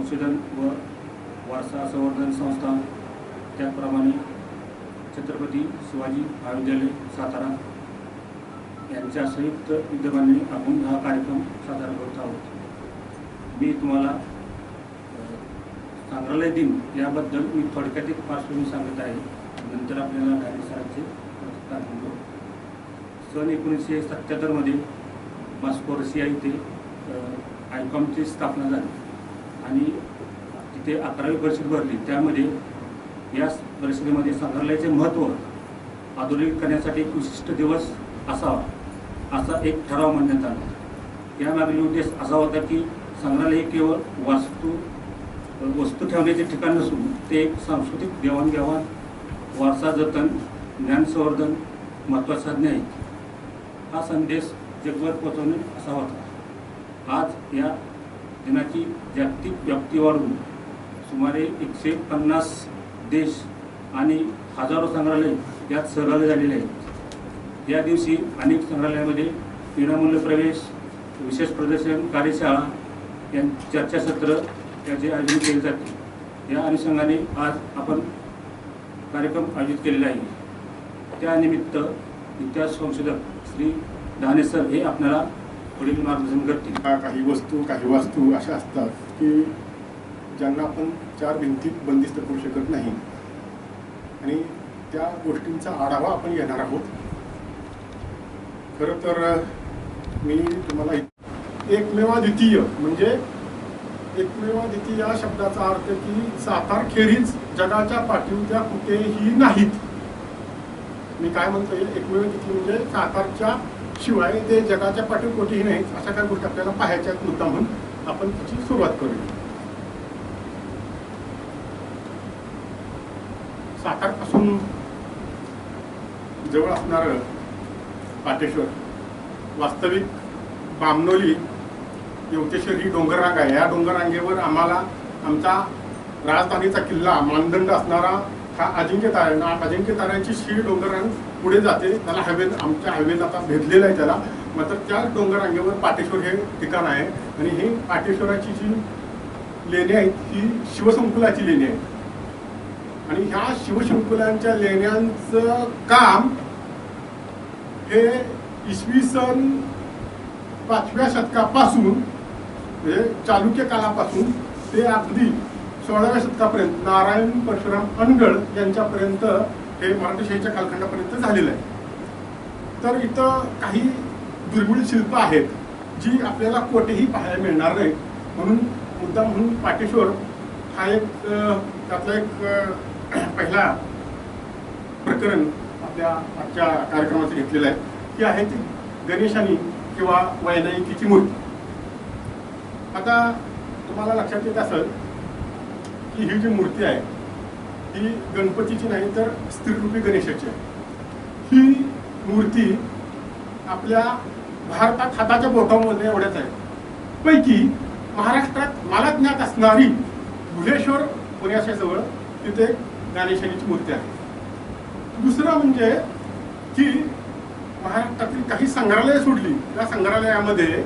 संशोधन व वारसा संवर्धन संस्था, त्याचप्रमाणे छत्रपती शिवाजी महाविद्यालय सातारा यांच्या संयुक्त विद्यमाने आपण हा कार्यक्रम सादर करत आहोत। मी तुम्हाला संग्रहालय दिन याबद्दल मी थोडक्यात एक पार्श्वभूमी सांगत आहे, नंतर आपल्याला डायरेक्ट सरांचे कार्यक्रम करू। सन 1977 मध्ये मॉस्को रशिया इथे आयकॉमची स्थापना झाली आणि तिथे 11वी परिषद भरली। त्यामध्ये या परिषदेमध्ये संग्रहालयाचे महत्त्व आधुनिक करण्यासाठी एक विशिष्ट दिवस असावा असा एक ठराव मांडण्यात आला। यामागील उद्देश असा होता की संग्रहालय हे केवळ वस्तू ठेवण्याचे ठिकाण नसून ते एक सांस्कृतिक देवाणघेवाण, वारसा जतन, ज्ञान संवर्धन महत्त्वाची साधने आहेत। हा संदेश जगभर पोहोचवणे असा होता। आज या दिनाची जागतिक व्याप्ती वाढवून सुमारे 150 देश आणि हजारो संग्रहालय यात सहभागी झालेले आहेत। या दिवशी अनेक संग्रहालयामध्ये विनामूल्य प्रवेश, विशेष प्रदर्शन, कार्यशाळा यांचे चर्चासत्र याचे आयोजन केले जाते। या अनुषंगाने आज आपण कार्यक्रम आयोजित केलेला आहे। त्यानिमित्त इतिहास संशोधक श्री दाने सर हे आपल्याला पुढील मार्गदर्शन करतील। काही वास्तू अशा असतात की ज्यांना आपण 4 भिंतीत बंदिस्त करू शकत नाही आणि त्या गोष्टींचा आढावा आपण घेणार आहोत। खरं तर मी तुम्हाला एकमेवाद्वितीय म्हणजे एकमेवाद्वितीय या शब्दाचा अर्थ की सातारखेरीज जगाच्या पाठीवर कुठेही नाहीत। मी काय म्हणतोय, एकमेवाद्वितीय म्हणजे सातारच्या शिवाय ते जगाच्या पाठीवर कुठेही नाहीत, अशा काही गोष्टी आपल्याला पाहायच्या मुद्दा म्हणून आपण त्याची सुरुवात करूया। सातारपासून जवळ असणारं पाटेश्वर, वास्तविक बामनोली येवतेश्वर ही डोंगररांग आहे। या डोंगररांगेवर आम्हाला आमचा राजधानीचा किल्ला मानदंड असणारा हा अजिंक्य तारा, अजिंक्य ताऱ्यांची शी डोंगररांग पुढे जाते। त्याला आमच्या हायवेला आता भेदलेला आहे त्याला, मात्र त्या डोंगररांगेवर पाटेश्वर हे ठिकाण आहे आणि ही पाटेश्वराची जी लेणी आहेत ही शिवसंकुलाची लेणी आहेत आणि ह्या शिवसंकुलांच्या लेण्यांचं काम हे इसवी सन 5व्या शतकापासून म्हणजे चालुक्य कालापासून ते अगदी 16व्या शतकापर्यंत नारायण परशुराम अनगळ यांच्यापर्यंत हे मराठेशाहीच्या कालखंडापर्यंत झालेलं आहे। तर इथं काही दुर्मिळ शिल्प आहेत जी आपल्याला कोठेही पाहायला मिळणार नाही, म्हणून मुद्दा म्हणून पाटेश्वर हा एक त्यातला एक पहिला प्रकरण आपल्या आजच्या कार्यक्रमाचं घेतलेलं आहे की आहे ती गणेशानी किंवा वैनायकीची मूर्ती। आता तुम्हाला लक्षात येत असेल की ही जी मूर्ती आहे ही गणपतीची नाही तर स्त्रीरूपी गणेशाची आहे। ही मूर्ती आपल्या भारतात हाताच्या बोटामध्ये एवढ्याच आहे। पैकी महाराष्ट्रात मला ज्ञात असणारी भुलेश्वर पुण्याच्या जवळ तिथे गणेशाची मूर्ती आहे। दुसरं म्हणजे की महाराष्ट्रातील काही संग्रहालय सोडली त्या संग्रहालयामध्ये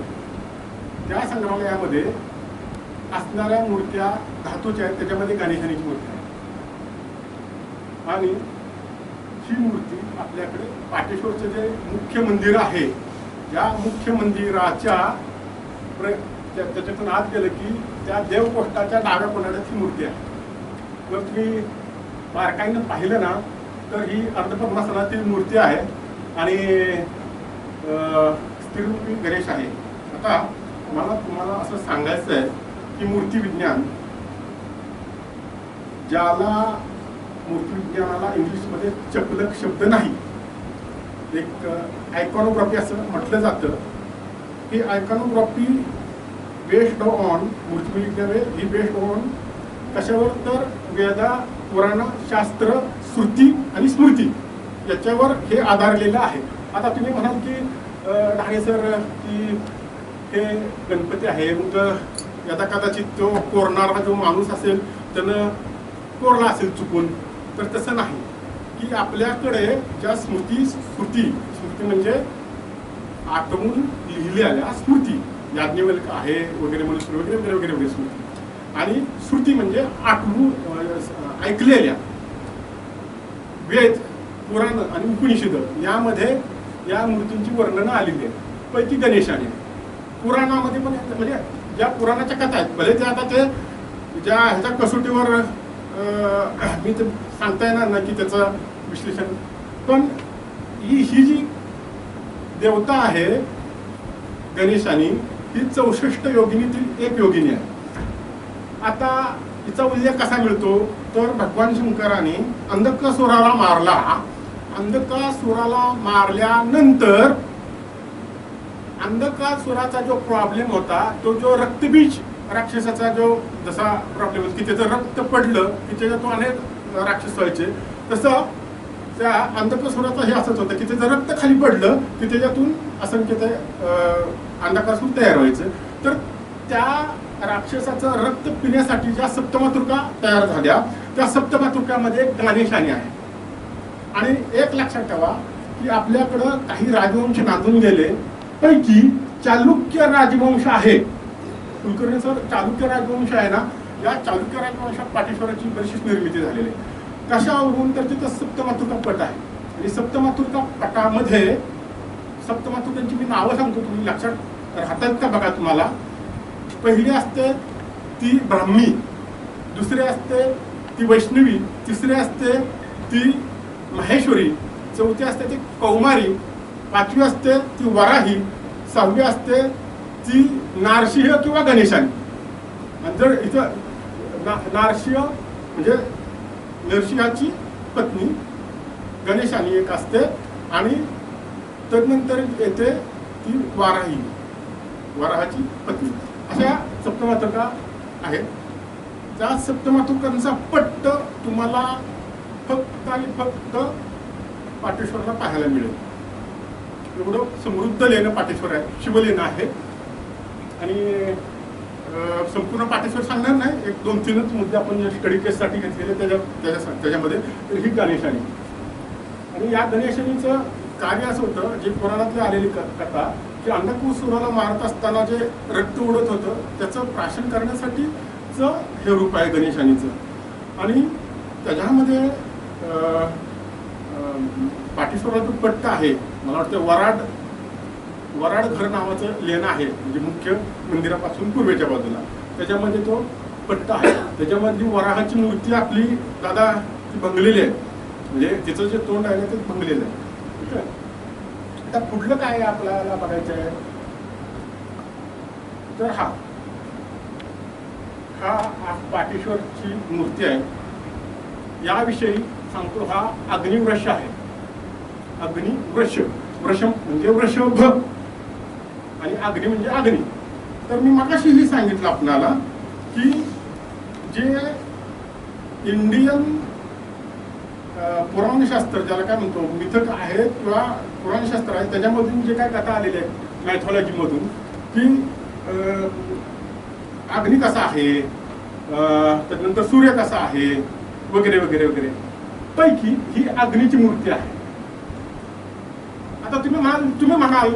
असणाऱ्या मूर्त्या धातूच्या आहेत, त्याच्यामध्ये गणेशाची मूर्ती आहे आणि ही मूर्ती आपल्याकडे पाटेश्वरचं जे मुख्य मंदिर आहे या मुख्य मंदिराच्या त्याच्यातून आत गेलं की त्या देवकोष्ठाच्या डाव्या कोणाला ही मूर्ती आहे। जर तुम्ही बारकाईनं पाहिलं ना तर ही अर्धपद्मासनातील मूर्ती आहे आणि स्त्रीरूपी गणेश आहे। आता मला तुम्हाला असं सांगायचं आहे की मूर्ती विज्ञान, ज्याला मूर्ती विज्ञानाला इंग्लिशमध्ये चपलक शब्द नाही, एक आयकॉनोग्राफी असं म्हटलं जातं। ही आयकॉनोग्राफी बेस्ड ऑन मूर्ती विज्ञान ही बेस्ड ऑन कशावर तर वेदा, पुराण, शास्त्र, श्रुती आणि स्मृती याच्यावर हे आधारलेलं आहे। आता तुम्ही म्हणाल की ढाणे सर की हे गणपती आहे, मग यदा कदाचित तो कोरणारा जो माणूस असेल त्यानं कोरला असेल चुकून, तर तसं नाही की आपल्याकडे ज्या स्मृती म्हणजे आठवून लिहिलेल्या स्मृती, याज्ञवल्क आहे वगैरे मनुष्य वगैरे वगैरे वगैरे वगैरे स्मृती आणि श्रुती म्हणजे ऐकलेल्या वेद, पुराण आणि उपनिषद यामध्ये या मूर्तींची वर्णनं आलेली आहेत. पैकी गणेशाने पुराणामध्ये पण म्हणजे ज्या पुराणाच्या कथा आहेत, भले ते आता ते ज्या ह्याच्या कसोटीवर मी ते सांगता येणार नाही की त्याचं विश्लेषण, पण ही जी देवता आहे गणेशानी, ही 64 योगिनीतील एक योगिनी आहे. आता हिचा उल्लेख कसा मिळतो तर भगवान शंकराने अंधकासुराला मारला. अंधकासुराला मारल्यानंतर अंधकासुराचा जो प्रॉब्लेम होता, तो जो रक्तबीज राक्षसाचा जो जसा प्रॉब्लेम होता की त्याचं रक्त पडलं की त्याच्यातून अनेक राक्षस व्हायचे, तसं त्या अंधकासुराचं हे असंच होतं की त्याचं रक्त खाली पडलं की त्याच्यातून असंख्य ते अंधकासूर तयार व्हायचं. तर त्या राक्षसाचं रक्त पिण्यासाठी ज्या सप्तमातृका तयार झाल्या, त्या सप्तमातृकामध्ये गणेशानी आहे. आणि एक लक्षात ठेवा की आपल्याकडं काही राजवंश नांदून गेले, पैकी चालुक्य राजवंश आहे. कुलकर्णी सर, चालुक्य राजवंश आहे ना, या चालुक्य राजवंशात पाटेश्वराची बरीचशी निर्मिती झालेली आहे. कशावरून तर तिथं सप्तमातृका पट आहे. आणि सप्तमातृका पटामध्ये सप्तमातृकांची मी नावं सांगतो, तुम्ही लक्षात राहतात का बघा तुम्हाला. पहिली असते ती ब्राह्मी, दुसरी असते ती वैष्णवी, तिसरी असते ती महेश्वरी, चौथी असते ती कौमारी, पाचवी असते ती वराही, सहावी असते ती नारसिंह किंवा गणेशानी. आणि जर इथं नारसिंह म्हणजे नरसिंहाची पत्नी गणेशानी एक असते, आणि तदनंतर येते ती वाराही, वराहाची पत्नी. अशा सप्तमातृका आहेत. त्या सप्तमातृकांचा पट्ट तुम्हाला फक्त आणि फक्त पाटेश्वरला पाहायला मिळेल. एवढं समृद्ध लेणं पाटेश्वर आहे, शिवलेणं आहे. आणि संपूर्ण पाटेश्वर सांगणार नाही, एक 2-3च मुद्दे आपण स्टडी केससाठी घेतलेले त्याच्यामध्ये. तर ही गणेशानी, आणि या गणेशानीचं कार्य असं होतं, जे पुराणातली आलेली कथा की अंधकासुराला मारत असताना जे रक्त उडत होतं त्याचं प्राशन करण्यासाठीच हे रूप आहे गणेशानीचं. आणि त्याच्यामध्ये पाटेश्वराचा जो पट्ट आहे, मला वाटतं वराड घर नावाचं लेणं आहे, म्हणजे मुख्य मंदिरापासून पूर्वेच्या बाजूला, त्याच्यामध्ये तो पट्ट आहे. त्याच्यामध्ये वराहाची मूर्ती आपली दादा ती भंगलेली आहे, म्हणजे तिचं जे तोंड आहे ना ते भंगलेलं आहे. ठीक आहे. आता पुढलं काय आपल्याला बघायचं आहे तर हा पाटेश्वरची मूर्ती आहे. याविषयी सांगतो, हा अग्निवृष आहे. अग्निवृष, वृषम म्हणजे वृषभ आणि अग्नी म्हणजे अग्नी. तर मी मगाशीही सांगितलं आपणाला की जे इंडियन पुराणशास्त्र ज्याला काय म्हणतो, मिथक आहे किंवा पुराणशास्त्र आहे, त्याच्यामधून जे काय कथा आलेल्या आहेत मॅथॉलॉजीमधून की अग्नी कसा आहे, त्यानंतर सूर्य कसा आहे, वगैरे वगैरे वगैरे, पैकी ही अग्नीची मूर्ती आहे. आता तुम्ही म्हणाल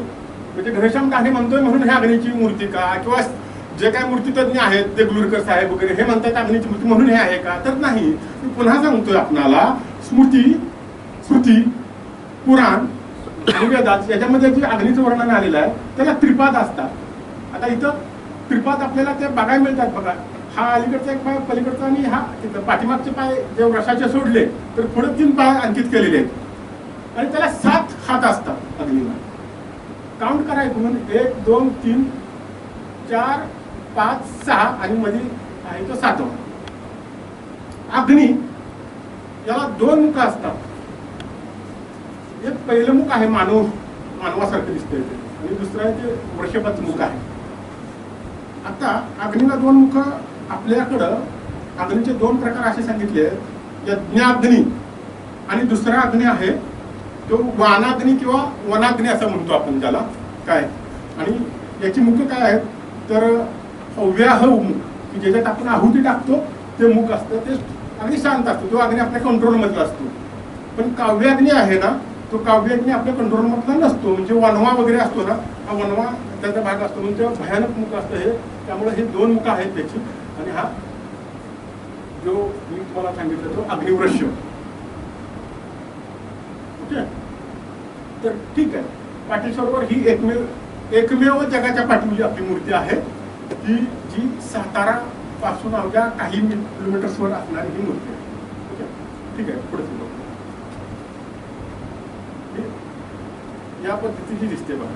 म्हणजे घनश्याम दांडे म्हणतोय म्हणून हे अग्नीची मूर्ती का, किंवा जे काय मूर्तीतज्ञ आहेत देगलूरकर साहेब वगैरे हे म्हणतात अग्नीची मूर्ती म्हणून हे आहे का, तर नाही. मी पुन्हा सांगतोय आपणाला, स्मृती, श्रुती, पुराण आणि वेदात याच्यामध्ये जे अग्नीचं वर्णन आलेलं आहे त्याला त्रिपाद असतात. आता इथं त्रिपाद आपल्याला ते बघायला मिळतात बघा. हा अलीकडचा एक पाय, पलीकडचा, आणि हा तिथं पाठीमागचे पाय जे वृषाचे सोडले तर पुढे 3 पाय अंकित केलेले आहेत. आणि त्याला 7 हात असतात अग्नीला. काउंट करायचं म्हणून 1, 2, 3, 4, 5, 6 आणि मध्ये आहे तो 7वा. अग्नी याला 2 मुख असतात. एक पहिलं मुख आहे मानवासारखं दिसतंय ते, आणि दुसरं आहे ते वृषभाचं मुख आहे. आता अग्नीला 2 मुख आपल्याकडं अग्नीचे 2 प्रकार असे सांगितले, यज्ञाग्नी आणि दुसरा अग्नी आहे तो वानाग्नी किंवा वनाग्नी असं म्हणतो आपण त्याला. काय आणि याची मुख काय आहेत तर अव्याह मुख, की ज्याच्यात आपण आहुती टाकतो ते मुख असतं, ते अग्नी शांत असतो, तो अग्नी आपल्या कंट्रोलमधला असतो. पण काव्याग्नी आहे ना, तो काव्याग्नी आपल्या कंट्रोलमधला नसतो, म्हणजे वनवा वगैरे असतो ना, हा वनवा त्याचा भाग असतो, म्हणजे भयानक मुख असतं हे. त्यामुळे हे 2 मुख आहेत त्याची. आणि हा जो मी तुम्हाला सांगितलं तो अग्निवृक्ष. ओके, तर ठीक आहे. पाटील सरोवर ही एकमेव जगाच्या पाठीवरची आपली मूर्ती आहे की जी सातारा पासून अवघ्या काही किलोमीटर्सवर असणारी ही मूर्ती आहे. ओके, ठीक आहे. पुढे सुरू या पद्धतीची दिसते बघा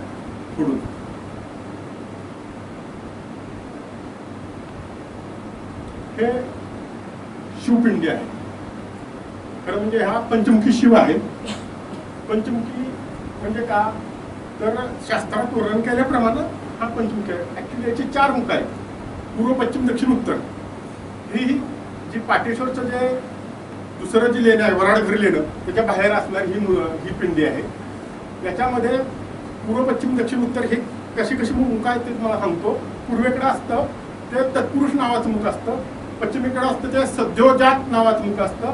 पुढून. हे शिवपिंडी आहे. खरं म्हणजे हा पंचमुखी शिव आहे. पंचमुखी म्हणजे का, तर शास्त्रात वर्णन केल्याप्रमाणे हा पंचमुखी आहे. ऍक्च्युली याची 4 मुख आहेत, पूर्व, पश्चिम, दक्षिण, उत्तर. ही जी पाटेश्वरचं जे दुसरं जे लेणं आहे, वराडघर लेणं, त्याच्या बाहेर असणारी ही पिंडी आहे. याच्यामध्ये पूर्व, पश्चिम, दक्षिण, उत्तर हे कशी मुख आहेत ते तुम्हाला सांगतो. पूर्वेकडे असतं ते तत्पुरुष नावाचं मुख असतं. पश्चिमेकडे असतं ते सद्योजात नावाचं मुख असतं.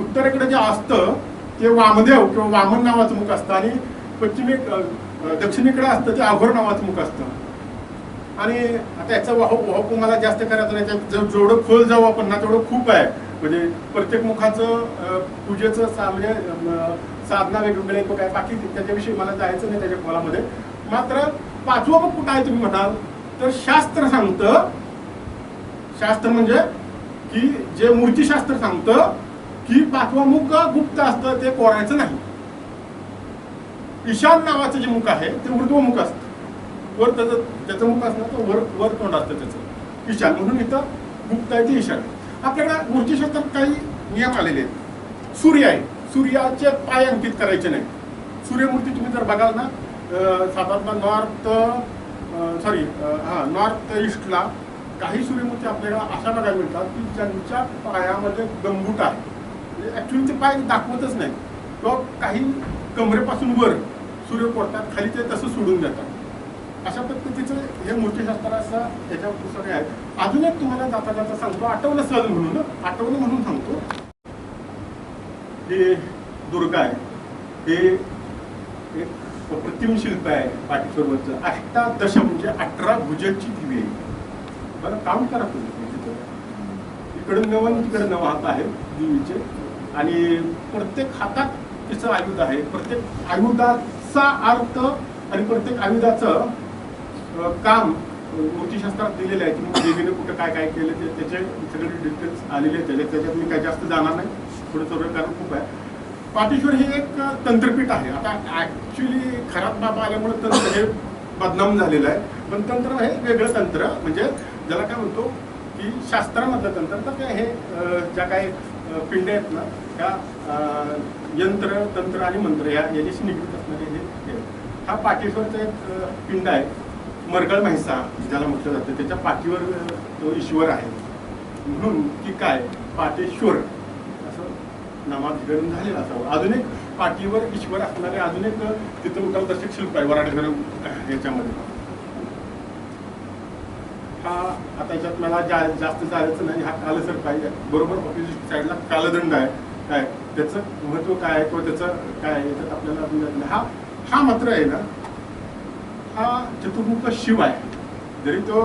उत्तरेकडे जे असतं ते वामदेव किंवा वामन नावाचं मुख असतं. आणि दक्षिणेकडे असतं ते अघोर नावाचं मुख असतं. आणि आता याचं वाहू मला जास्त करायचं नाही. जेवढं खोल जाऊ आपण ना तेवढं खूप आहे. म्हणजे प्रत्येक मुखाचं पूजेचं म्हणजे साधना वेगवेगळे काय, बाकी त्याच्याविषयी मला जायचं नाही त्याच्या खोलामध्ये. मात्र 5वं मुख कुठं आहे तुम्ही म्हणाल तर शास्त्र सांगतं. शास्त्र म्हणजे की जे मूर्तीशास्त्र सांगतं की 5वं मुख गुप्त असतं, ते कोरायचं नाही. ईशान नावाचं जे मुख आहे ते ऊर्ध्व मुख असतं. वर त्याचं मुख असणार तर वर तोंड असतं त्याचं, ईशान. म्हणून इथं गुप्त आहे ते ईशान. आपल्याकडे मूर्तीशास्त्रात काही नियम आलेले आहेत. सूर्य आहे, सूर्याचे पाय अंकित करायचे नाही. सूर्यमूर्ती तुम्ही जर बघाल ना, साधारण नॉर्थ ईस्टला काही सूर्यमूर्ती आपल्याला अशा बघायला मिळतात की ज्यांच्या पायामध्ये गंबूट आहे. म्हणजे ऍक्च्युली ते पाय दाखवतच नाही, किंवा काही कमरेपासून वर सूर्य कोरतात, खाली ते तसं सोडून देतात. अशा पद्धतीचं हे मूर्तीशास्त्राचा त्याच्या पुस्तके आहेत. अजून एक तुम्हाला जाता जाता सांगतो, आठवलं सहज म्हणून सांगतो. हे दुर्गा आहे, हे एक अप्रतिम शिल्प आहे पाटेश्वरवरचं. 18 म्हणजे 18 भुजांची दिवी आहे. बरं, काउंट करा तुम्ही. इकडे 9 तिकडे 9 हात आहेत देवीचे. आणि प्रत्येक हातात तिचं आयुध आहे. प्रत्येक आयुधाचा अर्थ आणि प्रत्येक आयुधाचं काम मूर्तीशास्त्रात दिलेलं आहे की देवीने कुठं काय काय केलं ते त्याचे सगळे डिटेल्स आलेले आहेत. त्याच्यात मी काय जास्त जाणार नाही, थोडं कारण खूप आहे. पाटेश्वर हे एक तंत्रपीठ आहे. आता ऍक्च्युली खराब बाबा आल्यामुळे तंत्र हे बदनाम झालेलं आहे. पण तंत्र हे वेगळं तंत्र, म्हणजे ज्याला काय म्हणतो की शास्त्रामधलं तंत्र. तर हे ज्या काही पिंड आहेत ना, त्या यंत्र, तंत्र आणि मंत्र याच्याशी निगडीत असणारे हे. हा पाटेश्वरचा एक पिंड आहे, मरगळ म्हैसा ज्याला म्हटलं जातं. त्याच्या पाठीवर तो ईश्वर आहे, म्हणून की काय पाटेश्वर असं नामाभिकरण झालेलं असावं. अजून एक पाठीवर ईश्वर असणारे अजून एक तिथं उठावदर्शक शिल्प आहे वराडघर याच्यामध्ये. हा आता याच्यात मला जास्त जायचं नाही. हा कालसर्प आहे, बरोबर ऑपोजिट साईडला कालदंड आहे. काय त्याचं महत्व काय आहे किंवा त्याचं काय याच्यात आपल्याला हा मात्र आहे ना, हा चतुर्मुख शिव आहे. जरी तो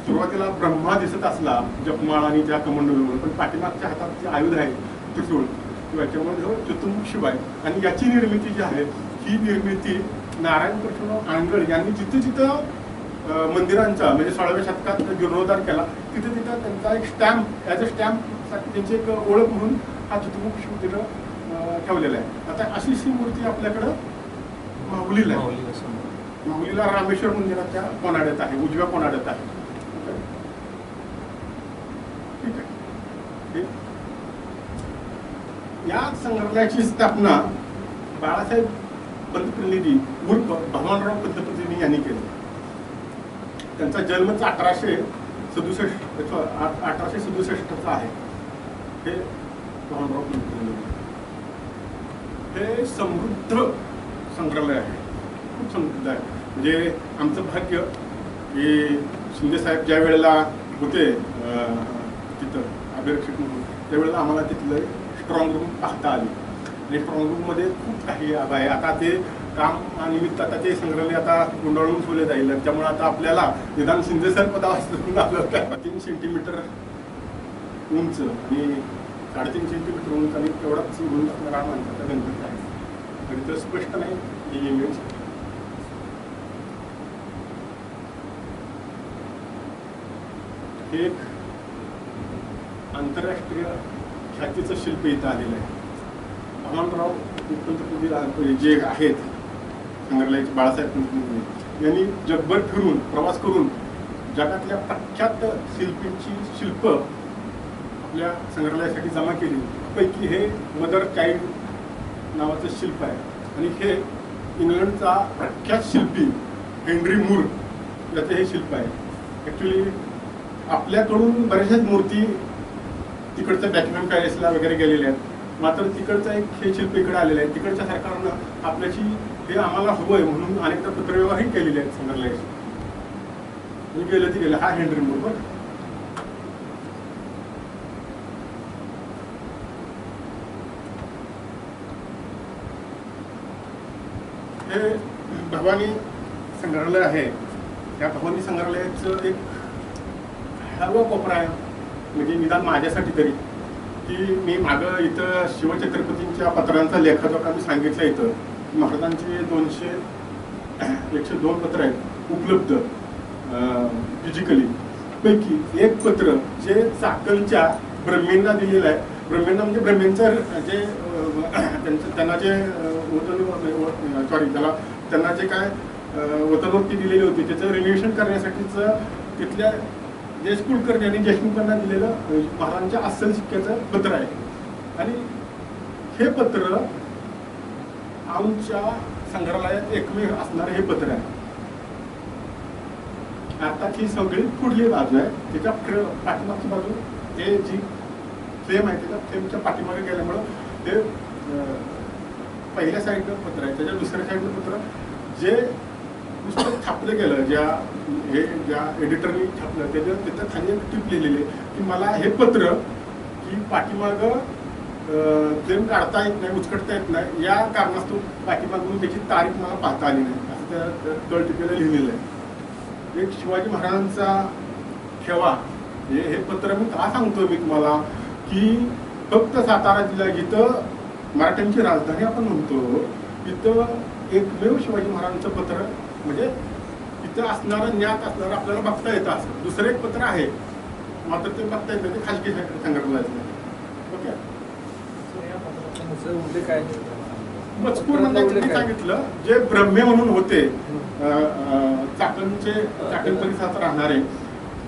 सुरुवातीला ब्रह्मा दिसत असला जपमाळ आणि त्या कमंडलूवर, पण पाठीमागच्या हातात जे आयुध आहे त्रिशूळ, याच्यामध्ये चतुर्मुख शिव आहे. आणि याची निर्मिती जी आहे ही निर्मिती नारायण कृष्ण आंगळ यांनी जिथं मंदिरांचा म्हणजे 16व्या शतकात जीर्णोद्धार केला, तिथे त्यांचा एक स्टॅम्प, ॲज अ स्टॅम्प त्यांची एक ओळख म्हणून हा चतुर्मुख शिव तिथं ठेवलेला आहे. आता अशी मूर्ती आपल्याकडं माहुलीला आहे. माहुलीला रामेश्वर मंदिराच्या कोनाड्यात आहे, उजव्या कोनाड्यात आहे. ठीक आहे. या संग्रहालयाची स्थापना बाळासाहेब पंतप्रतिनिधी उर्फ भगवानराव पंतप्रतिनिधी यांनी केली. त्यांचा जन्मच 1867 आहे. हे भगवानराव पंतप्रतिनिधी. हे समृद्ध संग्रहालय आहे, खूप समृद्ध आहे. म्हणजे आमचं भाग्य हे शिंदे साहेब ज्या वेळेला होते तिथं अभिरक्षक म्हणून, त्यावेळेला आम्हाला तिथलं स्ट्रॉंग रूम पाहता आली. आणि स्ट्रॉंग रूममध्ये खूप काही आहे. आता ते कामानिमित्त आता ते संग्रहालय आता गुंडाळून ठेवले जाईल. त्यामुळे आता आपल्याला निदान शिंदे सर पदावर 3 सेंटीमीटर उंच आणि 3.5 सेंटीमीटर उंच आणि तेवढाच रुंद असणारा माणसाचा गणपती आहे. आणि तर स्पष्ट नाही ही इमेज. हे एक आंतरराष्ट्रीय ख्यातीचं शिल्प इथं आलेलं आहे. वामनराव पंतप्रतिनिधी जे आहेत संग्रहालयाचे बाळासाहेब पंतप्रतिनिधी यांनी जगभर फिरून प्रवास करून जगातल्या प्रख्यात शिल्पींची शिल्प आपल्या संग्रहालयासाठी जमा केली. पैकी हे मदर चाइल्ड नावाचं शिल्प आहे आणि हे इंग्लंडचा प्रख्यात शिल्पी हेनरी मूर याचं हे शिल्प आहे. ॲक्च्युली आपल्याकडून बऱ्याचशाच मूर्ती तिकडच्या बॅकिंगहॅम पॅलेसला वगैरे गेलेल्या आहेत. मात्र तिकडचं एक हे शिल्प इकडे आलेलं आहे. तिकडच्या सरकारनं आपल्याशी हे आम्हाला हवं आहे म्हणून अनेकदा पत्रव्यवहारही केलेले आहेत संग्रहालयाशी. मी गेलं ती गेलं. हा हेनरी मूर बघ. हे भवानी संग्रहालय आहे. या भवानी संग्रहालयाचं एक हळवा कोपरा आहे म्हणजे निदान माझ्यासाठी तरी की मी मागं इथं शिवछत्रपतींच्या पत्रांचा लेखाजोखा मी सांगितलं इथं. महाराजांचे 102 पत्र आहेत उपलब्ध फिजिकली. पैकी एक पत्र जे चाकणच्या ब्रह्मेंना दिलेलं आहे. ब्रह्मेंना म्हणजे ब्रह्मेंचं जे त्यांना जे त्यांना जे काय वतनोक्ती दिलेली होती त्याचं रिन्युएशन करण्यासाठीचं तिथल्या जयेश कुलकर्णी आणि देशमुखांना दिलेलं महाराजांच्या अस्सल शिक्क्याचं पत्र आहे. आणि हे पत्र आमच्या संग्रहालयात एकमेव असणारं हे पत्र आहे. आताची सगळी पुढली बाजू आहे त्याच्या पाठीमागची बाजू ते जी फ्रेम आहे त्याच्या फ्रेमच्या पाठीमागे गेल्यामुळं ते पहिल्या साईडनं पत्र आहे. त्याच्या दुसऱ्या साईडनं पत्र जे नुसतं छापलं गेलं ज्या एडिटरनी छापलं त्याच्यावर तिथं खाली एक टिप लिहिलेली की मला हे पत्र की पाठीमागं फ्रेम काढता येत नाही उचकटता येत नाही या कारणास्तव पाठीमागून त्याची तारीख मला पाहता आली नाही असं त्या तळटिपेला लिहिलेलं आहे. एक शिवाजी महाराजांचा ठेवा हे पत्र मी का सांगतो मी तुम्हाला की फक्त सातारा जिल्हा जिथं मराठ्यांची राजधानी आपण म्हणतो तिथं एकमेव शिवाजी महाराजांचं पत्र म्हणजे इथं असणारं ज्ञात असणारं आपल्याला बघता येतं. असं दुसरं एक पत्र आहे मात्र ते बघता येतं ते खाजगी संग्रहालयाचं. ओके मजकूर म्हणजे सांगितलं जे ब्रह्मे म्हणून होते चाकण परिसरात राहणारे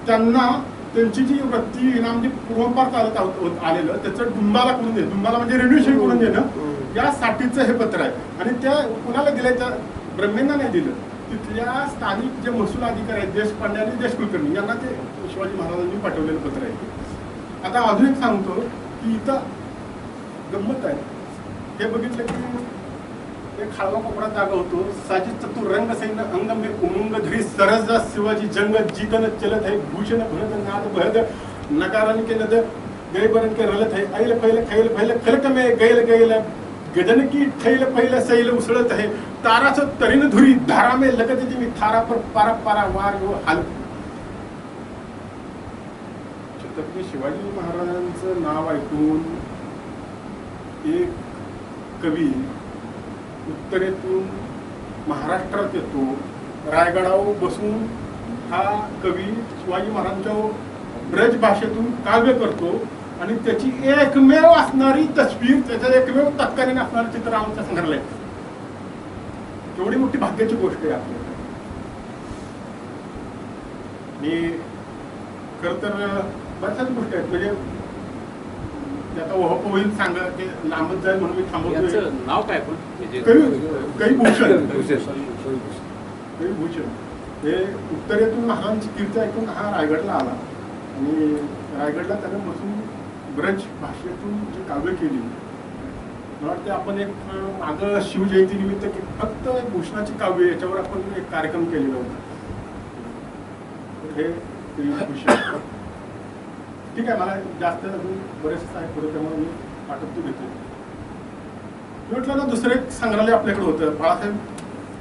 त्यांना त्यांची जी वृत्ती म्हणजे पूर्वंपार चालत आलेलं त्याचं डुंबाला करून देणं डुंबाला म्हणजे रिन्युएशन करून देणं यासाठीचं हे पत्र आहे. आणि त्या कुणाला दिलंय त्या ब्रह्मेंना नाही दिलं. तिथल्या स्थानिक जे महसूल अधिकारी आहेत देशपांडे आणि देश कुलकर्णी यांना ते शिवाजी महाराजांनी पाठवलेलं पत्र आहे. आता अजून एक सांगतो की इथं गंमत आहे. हे बघितलं की एक खाळवा कोपरा जागा होतो. साजी चतुर रंग सैन्य अंग में उमंग धरी सरस शिवाजी जंग जीतन चलत है भूषण भरत नाद भरत नकारन के नद गैबरन के रलत है ऐल फैल खैल फैल खलक में गैल गैल गजन की ठैल फैल सैल उसळत है ताराच तरीन धुरी धारा में लगत मी थारा पर पारा पारा वार यो हाल. छत्रपती शिवाजी महाराजांचं नाव ऐकून एक कवी उत्तरेतून महाराष्ट्रात येतो. रायगडावर बसून हा कवी शिवाजी महाराजांच्या ब्रज भाषेतून काव्य करतो आणि त्याची एकमेव असणारी तस्वीर त्याचं एकमेव तत्कालीन असणारं चित्र आमच्या संग्रहालयात. एवढी मोठी भाग्याची गोष्ट आहे आपल्याला. आणि खरं तर बऱ्याच गोष्टी आहेत म्हणजे आता ओहप होईल सांगा की लांबच जाईल म्हणून मी थांबवतोय. नाव काय पण काही भूषण हे उत्तरेतून महाराजांची कीर्ती ऐकून हा रायगडला आला आणि रायगडला त्याने बसून ब्रज भाषेतून जी काव्य केली मला वाटते आपण एक मागं शिवजयंती निमित्त फक्त एक भूषणाची काव्य याच्यावर आपण एक कार्यक्रम केलेला होता. हे भूषण ठीक आहे. मला जास्त अजून बरेचसे आहे पुढे त्यामुळे मी पाठवतो घेतो. म्हटलं ना दुसरं एक संग्रहालय आपल्याकडे होतं. बाळासाहेब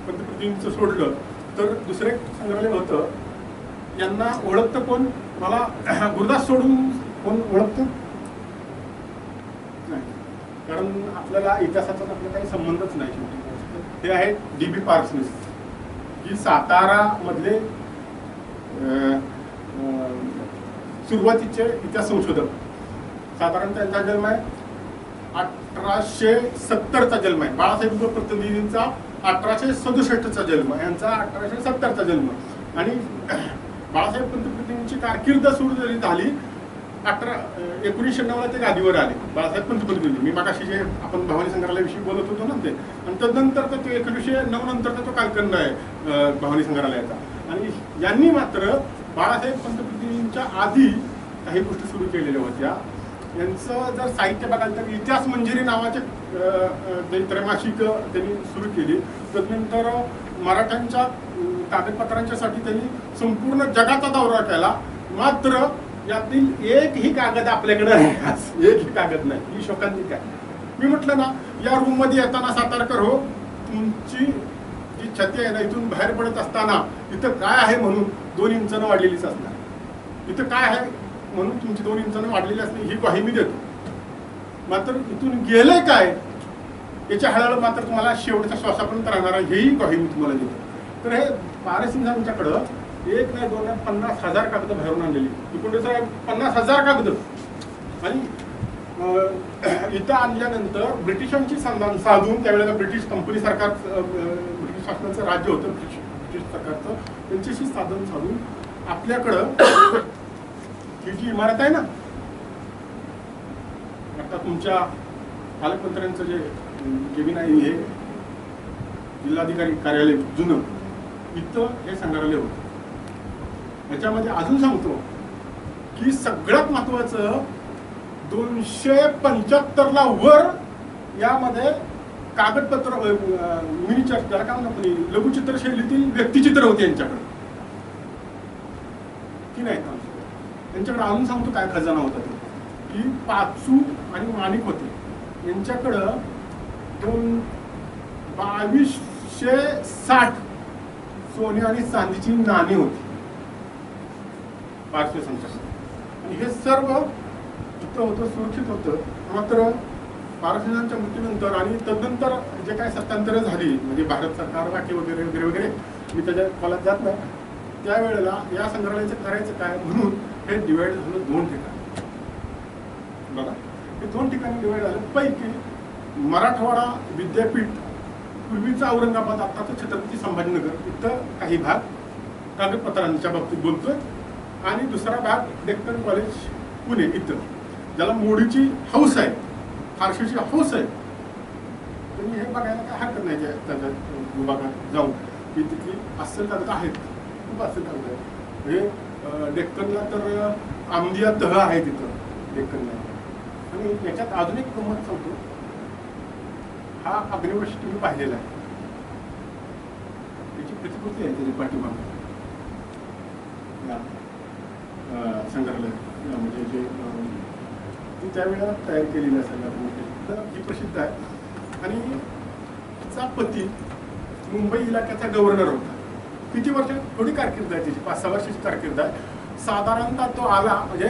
पंतप्रतिनिधींचं सोडलं तर दुसरं एक संग्रहालय होतं. यांना ओळखतं कोण मला गुरुदास सोडून कोण ओळखतं? नाही, कारण आपल्याला इतिहासाचा आपला काही संबंधच नाही. शेवटी हे आहे DB पार्सनीस, ही सातारा मधले सुरुवातीचे इतिहास संशोधक. साधारण त्यांचा जन्म आहे 1870चा जन्म आहे. बाळासाहेब प्रतिनिधींचा 1867चा जन्म, यांचा 1870चा जन्म. आणि बाळासाहेब पंतप्रतिनिधींची कारकीर्द सुरू जरी झाली 1909ला ते गादीवर आले बाळासाहेब पंतप्रतिनिधी. मी मागाशी जे आपण भवानी संग्रहालयाविषयी बोलत होतो ना ते, आणि त्यानंतर तर ते 1909 नंतरचा तो कालखंड आहे भवानी संग्रहालयाचा. आणि यांनी मात्र बाळासाहेब पंतप्रतिनिधींच्या आधी काही गोष्टी सुरू केलेल्या होत्या. यांचं जर साहित्य बघाल तर इतिहास मंजिरी नावाचे त्रैमासिक त्यांनी सुरू केली. त्यानंतर मराठ्यांच्या कागदपत्रांच्यासाठी त्यांनी संपूर्ण जगाचा दौरा केला. मात्र यातील एकही कागद आपल्याकडे आहे, एकही कागद नाही. ही शोकांतिका आहे. मी म्हटलं ना, या रूम मध्ये येताना सातारकर हो, तुमची जी छती आहे ना, इथून बाहेर पडत असताना इथं काय आहे म्हणून 2 इंचानं वाढलेलीच असणार. इथं काय आहे म्हणून तुमची 2 इंचानं वाढलेली असणे ही ग्वाही मी देतो. मात्र इथून गेलंय काय याच्या हळहळ मात्र तुम्हाला शेवटच्या श्वासापर्यंत राहणार आहे, हेही ग्वाही मी तुम्हाला देतो. तर हे पारसिंगांच्याकडं 1 नाही 2 नाही 50,000 कागद बाहेरून आणलेली. एकूण 50,000 कागद. आणि इथं आणल्यानंतर ब्रिटिशांची संधान साधून, त्यावेळेला ब्रिटिश कंपनी सरकार, ब्रिटिश शासनाचं राज्य होतं ब्रिटिश सरकारचं, त्यांच्याशी साधन साधून आपल्याकडं ही जी इमारत आहे ना, आता तुमच्या पालकमंत्र्यांचं जे केबिन आहे, हे जिल्हाधिकारी कार्यालय जुनं, इथं हे संग्रहालय होतं. याच्यामध्ये अजून सांगतो की सगळ्यात महत्वाचं 275ला वर यामध्ये कागदपत्र मिनिचर, त्याला काय म्हणतात, लघुचित्र शैलीतील व्यक्तिचित्र होते यांच्याकडे की नाही. त्यांच्याकडे अजून सांगतो काय खजाना होता तो, की पाचू आणि माणिक होते यांच्याकडं 2260 सोने आणि चांदीची नाणी होती पारसी संचार. आणि हे सर्व इथं होतं, सुरक्षित होतं. मात्र पारसिंगांच्या मृत्यूनंतर आणि तदनंतर जे काही सत्तांतर झाली, म्हणजे भारत सरकार वाकी वगैरे वगैरे वगैरे, मी त्याच्या खोलात जात नाही, त्यावेळेला या संग्रहालयाचं करायचं काय म्हणून हे डिवाइड झालं 2 ठिकाणी. बघा, हे 2 ठिकाणी डिवाइड झालं. पैकी मराठवाडा विद्यापीठ, पूर्वीचा औरंगाबाद, आताचं छत्रपती संभाजीनगर, इथं काही भाग कागदपत्रांच्या बाबतीत बोलतोय. आणि दुसरा भाग डेक्कन कॉलेज पुणे, इथं ज्याला मोडीची हौस आहे, फारशीची हौस आहे. तुम्ही हे बघायला काय हरकत नाही त्याच्या विभागात जाऊन, की तिथली अस्सल कागद आहेत, खूप अस्सल कागद आहेत. हे डेक्कनला तर आमदिया तह आहे तिथं डेक्कनला. आणि याच्यात अजून एक गंमत सांगतो, हा अग्निवर्ष तुम्ही पाहिलेला आहे, त्याची प्रतिकृती आहे त्याची पाठीमागे संग्रहालय, म्हणजे जे ती त्यावेळेला तयार केलेली आहे सगळ्या ही प्रसिद्ध आहे. आणि तिचा पती मुंबई इलाक्याचा गव्हर्नर होता. किती वर्ष, थोडी कारकीर्द आहे त्याची, 5-6 वर्षाची कारकीर्द आहे. साधारणतः तो आला, म्हणजे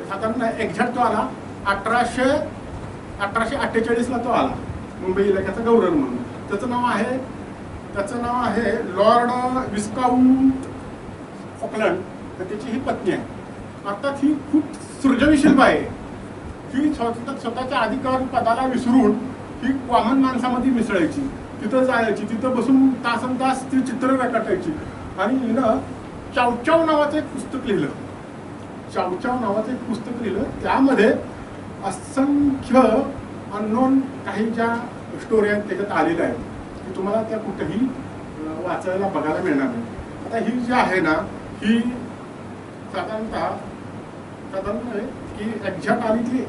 साधारण एक्झॅक्ट तो आला 1848ला तो आला मुंबई इलाक्याचा गव्हर्नर म्हणून. त्याचं नाव आहे लॉर्ड विस्काउंट फॉकलंड. तर त्याची ही पत्नी आहे. अर्थात ही खूप सृजनशील बाई आहे. ही स्वतःच्या अधिकार पदाला विसरून ही कॉमन माणसामध्ये मिसळायची, तिथं जायची, तिथं बसून तासनतास ती चित्र रेखाटायची. आणि हिनं चावचाव नावाचं एक पुस्तक लिहिलं. त्यामध्ये असंख्य अननोन काही ज्या स्टोरी आहेत त्याच्यात आलेल्या आहेत, की तुम्हाला त्या कुठेही वाचायला बघायला मिळणार नाही. आता ही जी आहे ना, ही साधारण की एक्झॅक्ट आली ती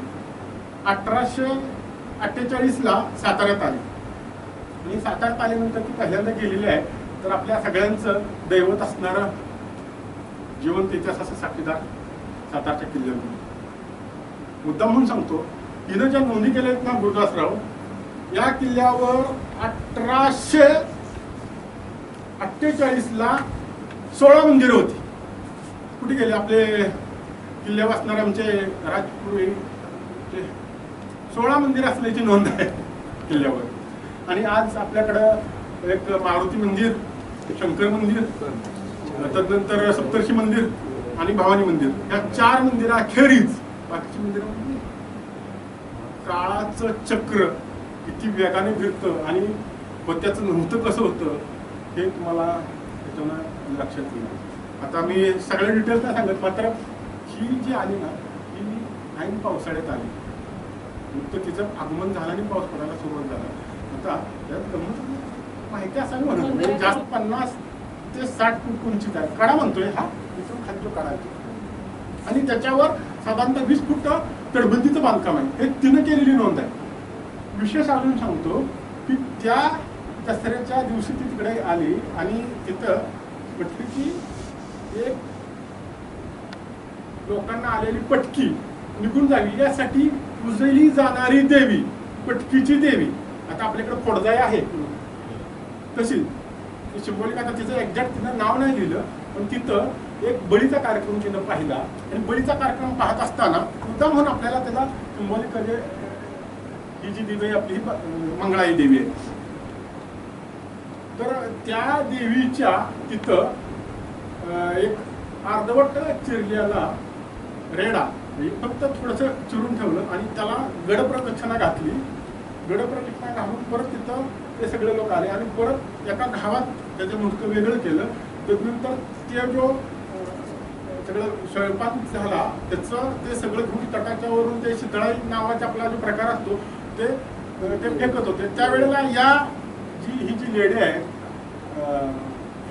1848ला साताऱ्यात आली. आणि साताऱ्यात आल्यानंतर ती पहिल्यांदा गेलेली आहे. तर आपल्या सगळ्यांचं दैवत असणारं जिवंत इतिहासाचा साक्षीदार सातारच्या किल्ल्यावर. मुद्दाम म्हणून सांगतो, हिनं ज्या नोंदी केल्या आहेत ना गुरुदासराव, या किल्ल्यावर 1848ला 16 मंदिरं होती. कुठे गेले आपले किल्ल्यावर असणारे आमचे राजपूर्वी 16 मंदिर असल्याची नोंद आहे किल्ल्यावर. आणि आज आपल्याकडं एक मारुती मंदिर, शंकर मंदिर, तदनंतर सप्तर्षी मंदिर आणि भवानी मंदिर, ह्या 4 मंदिराखेरीज बाकीची मंदिर काळाचं चक्र किती वेगाने फिरतं आणि त्याचं नव्हतं कसं होतं हे तुम्हाला त्याच्यानं लक्षात येईल. आता मी सगळ्या डिटेल्स नाही सांगत, मात्र ही जी आली ना ही ऐन पावसाळ्यात आली. नुकतं तिचं आगमन झालं आणि पाऊस पडायला सुरुवात झाला. आता त्यात गंमत माहिती असावी म्हणून म्हणजे जास्त 50 ते 60 फूट उंचीच आहे. कडा म्हणतोय हा, इथून खाली जो कडा आहे आणि त्याच्यावर साधारणतः 20 फूट तटबंदीचं बांधकाम आहे. हे तिनं केलेली नोंद आहे. विशेष अजून सांगतो की त्या दसऱ्याच्या दिवशी ती तिकडे आली आणि तिथं म्हटली की एक लोकांना आलेली पटकी निघून जावी यासाठी पूजली जाणारी देवी, पटकीची देवी. आता आपल्याकडे फोडजाई आहे तशी सिंबॉलिक. आता तिचं एक्झॅक्ट तिनं नाव नाही लिहिलं, पण तिथं एक बळीचा कार्यक्रम तिनं पाहिला आणि बळीचा कार्यक्रम पाहत असताना मुद्दाम म्हणून आपल्याला त्याला सिंबॉलिक ही जी देवी आपली मंगळाई देवी आहे, तर त्या देवीच्या तिथं एक अर्धवट चिरलेला रेडा फक्त थोडंसं चिरून ठेवलं आणि त्याला गडप्रदक्षिणा घातली. गडप्रदक्षिणा घालून परत तिथं ते सगळे लोक आले आणि परत एका गावात त्याचं मुंडकं वेगळं केलं. त्यानंतर ते जो सगळं स्वयंपाक झाला त्याचं ते सगळं घेऊन तटाच्या वरून ते शितळाई नावाचा आपला जो प्रकार असतो ते फेकत होते. त्यावेळेला या ही जी लेडी आहे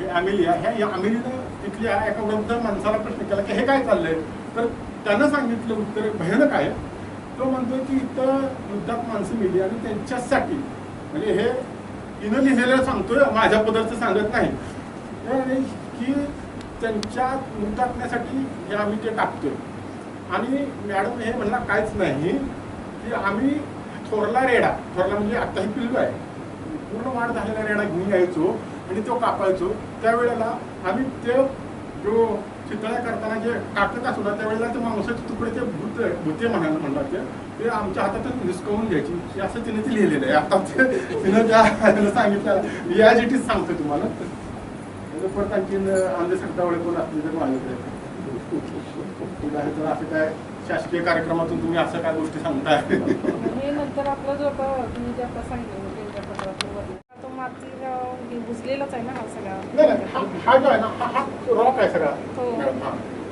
अमेलिया, ह्या अमेलियानं तिथल्या एका वृद्ध माणसाला प्रश्न केला की हे काय चाललंय, तर त्यानं सांगितलं उत्तर भयानक आहे. तो म्हणतोय की इथं मुद्दात माणसं मिली आणि त्यांच्यासाठी म्हणजे हे तिनं लिहिलेलं सांगतोय, माझ्या पदार्थ सांगत नाही की त्यांच्या मुक्तात्म्यासाठी हे आम्ही ते टाकतोय. आणि मॅडम हे म्हणला काहीच नाही की आम्ही थोरला रेडा, थोरला म्हणजे आता ही पिल्लू आहे, पूर्ण वाढ झालेला रेडा घेऊन यायचो आणि तो कापायचो. त्यावेळेला आम्ही ते जो चितळ्या करताना जे टाकत असतो ना त्यावेळेला ते मांसाचे तुकडे ते भूते म्हणायला म्हणतात ते आमच्या हातातच निसकवून घ्यायची असं तिने ते लिहिलेलं आहे. आता ते तिनं त्या सांगितलं याच इटीच सांगतो तुम्हाला. परत आणखी अंधश्रद्धावळे कोण असले तर माझ्याकडे तर असं काय शासकीय कार्यक्रमातून तुम्ही असं काय गोष्टी सांगताय. हे नंतर आपला जो आता तुम्ही जे आता सांगितलं त्यांच्या पत्रातून तो माती बुजलेलाच आहे ना हा सगळा. नाही हा जो आहे ना हा रॉक आहे सगळा.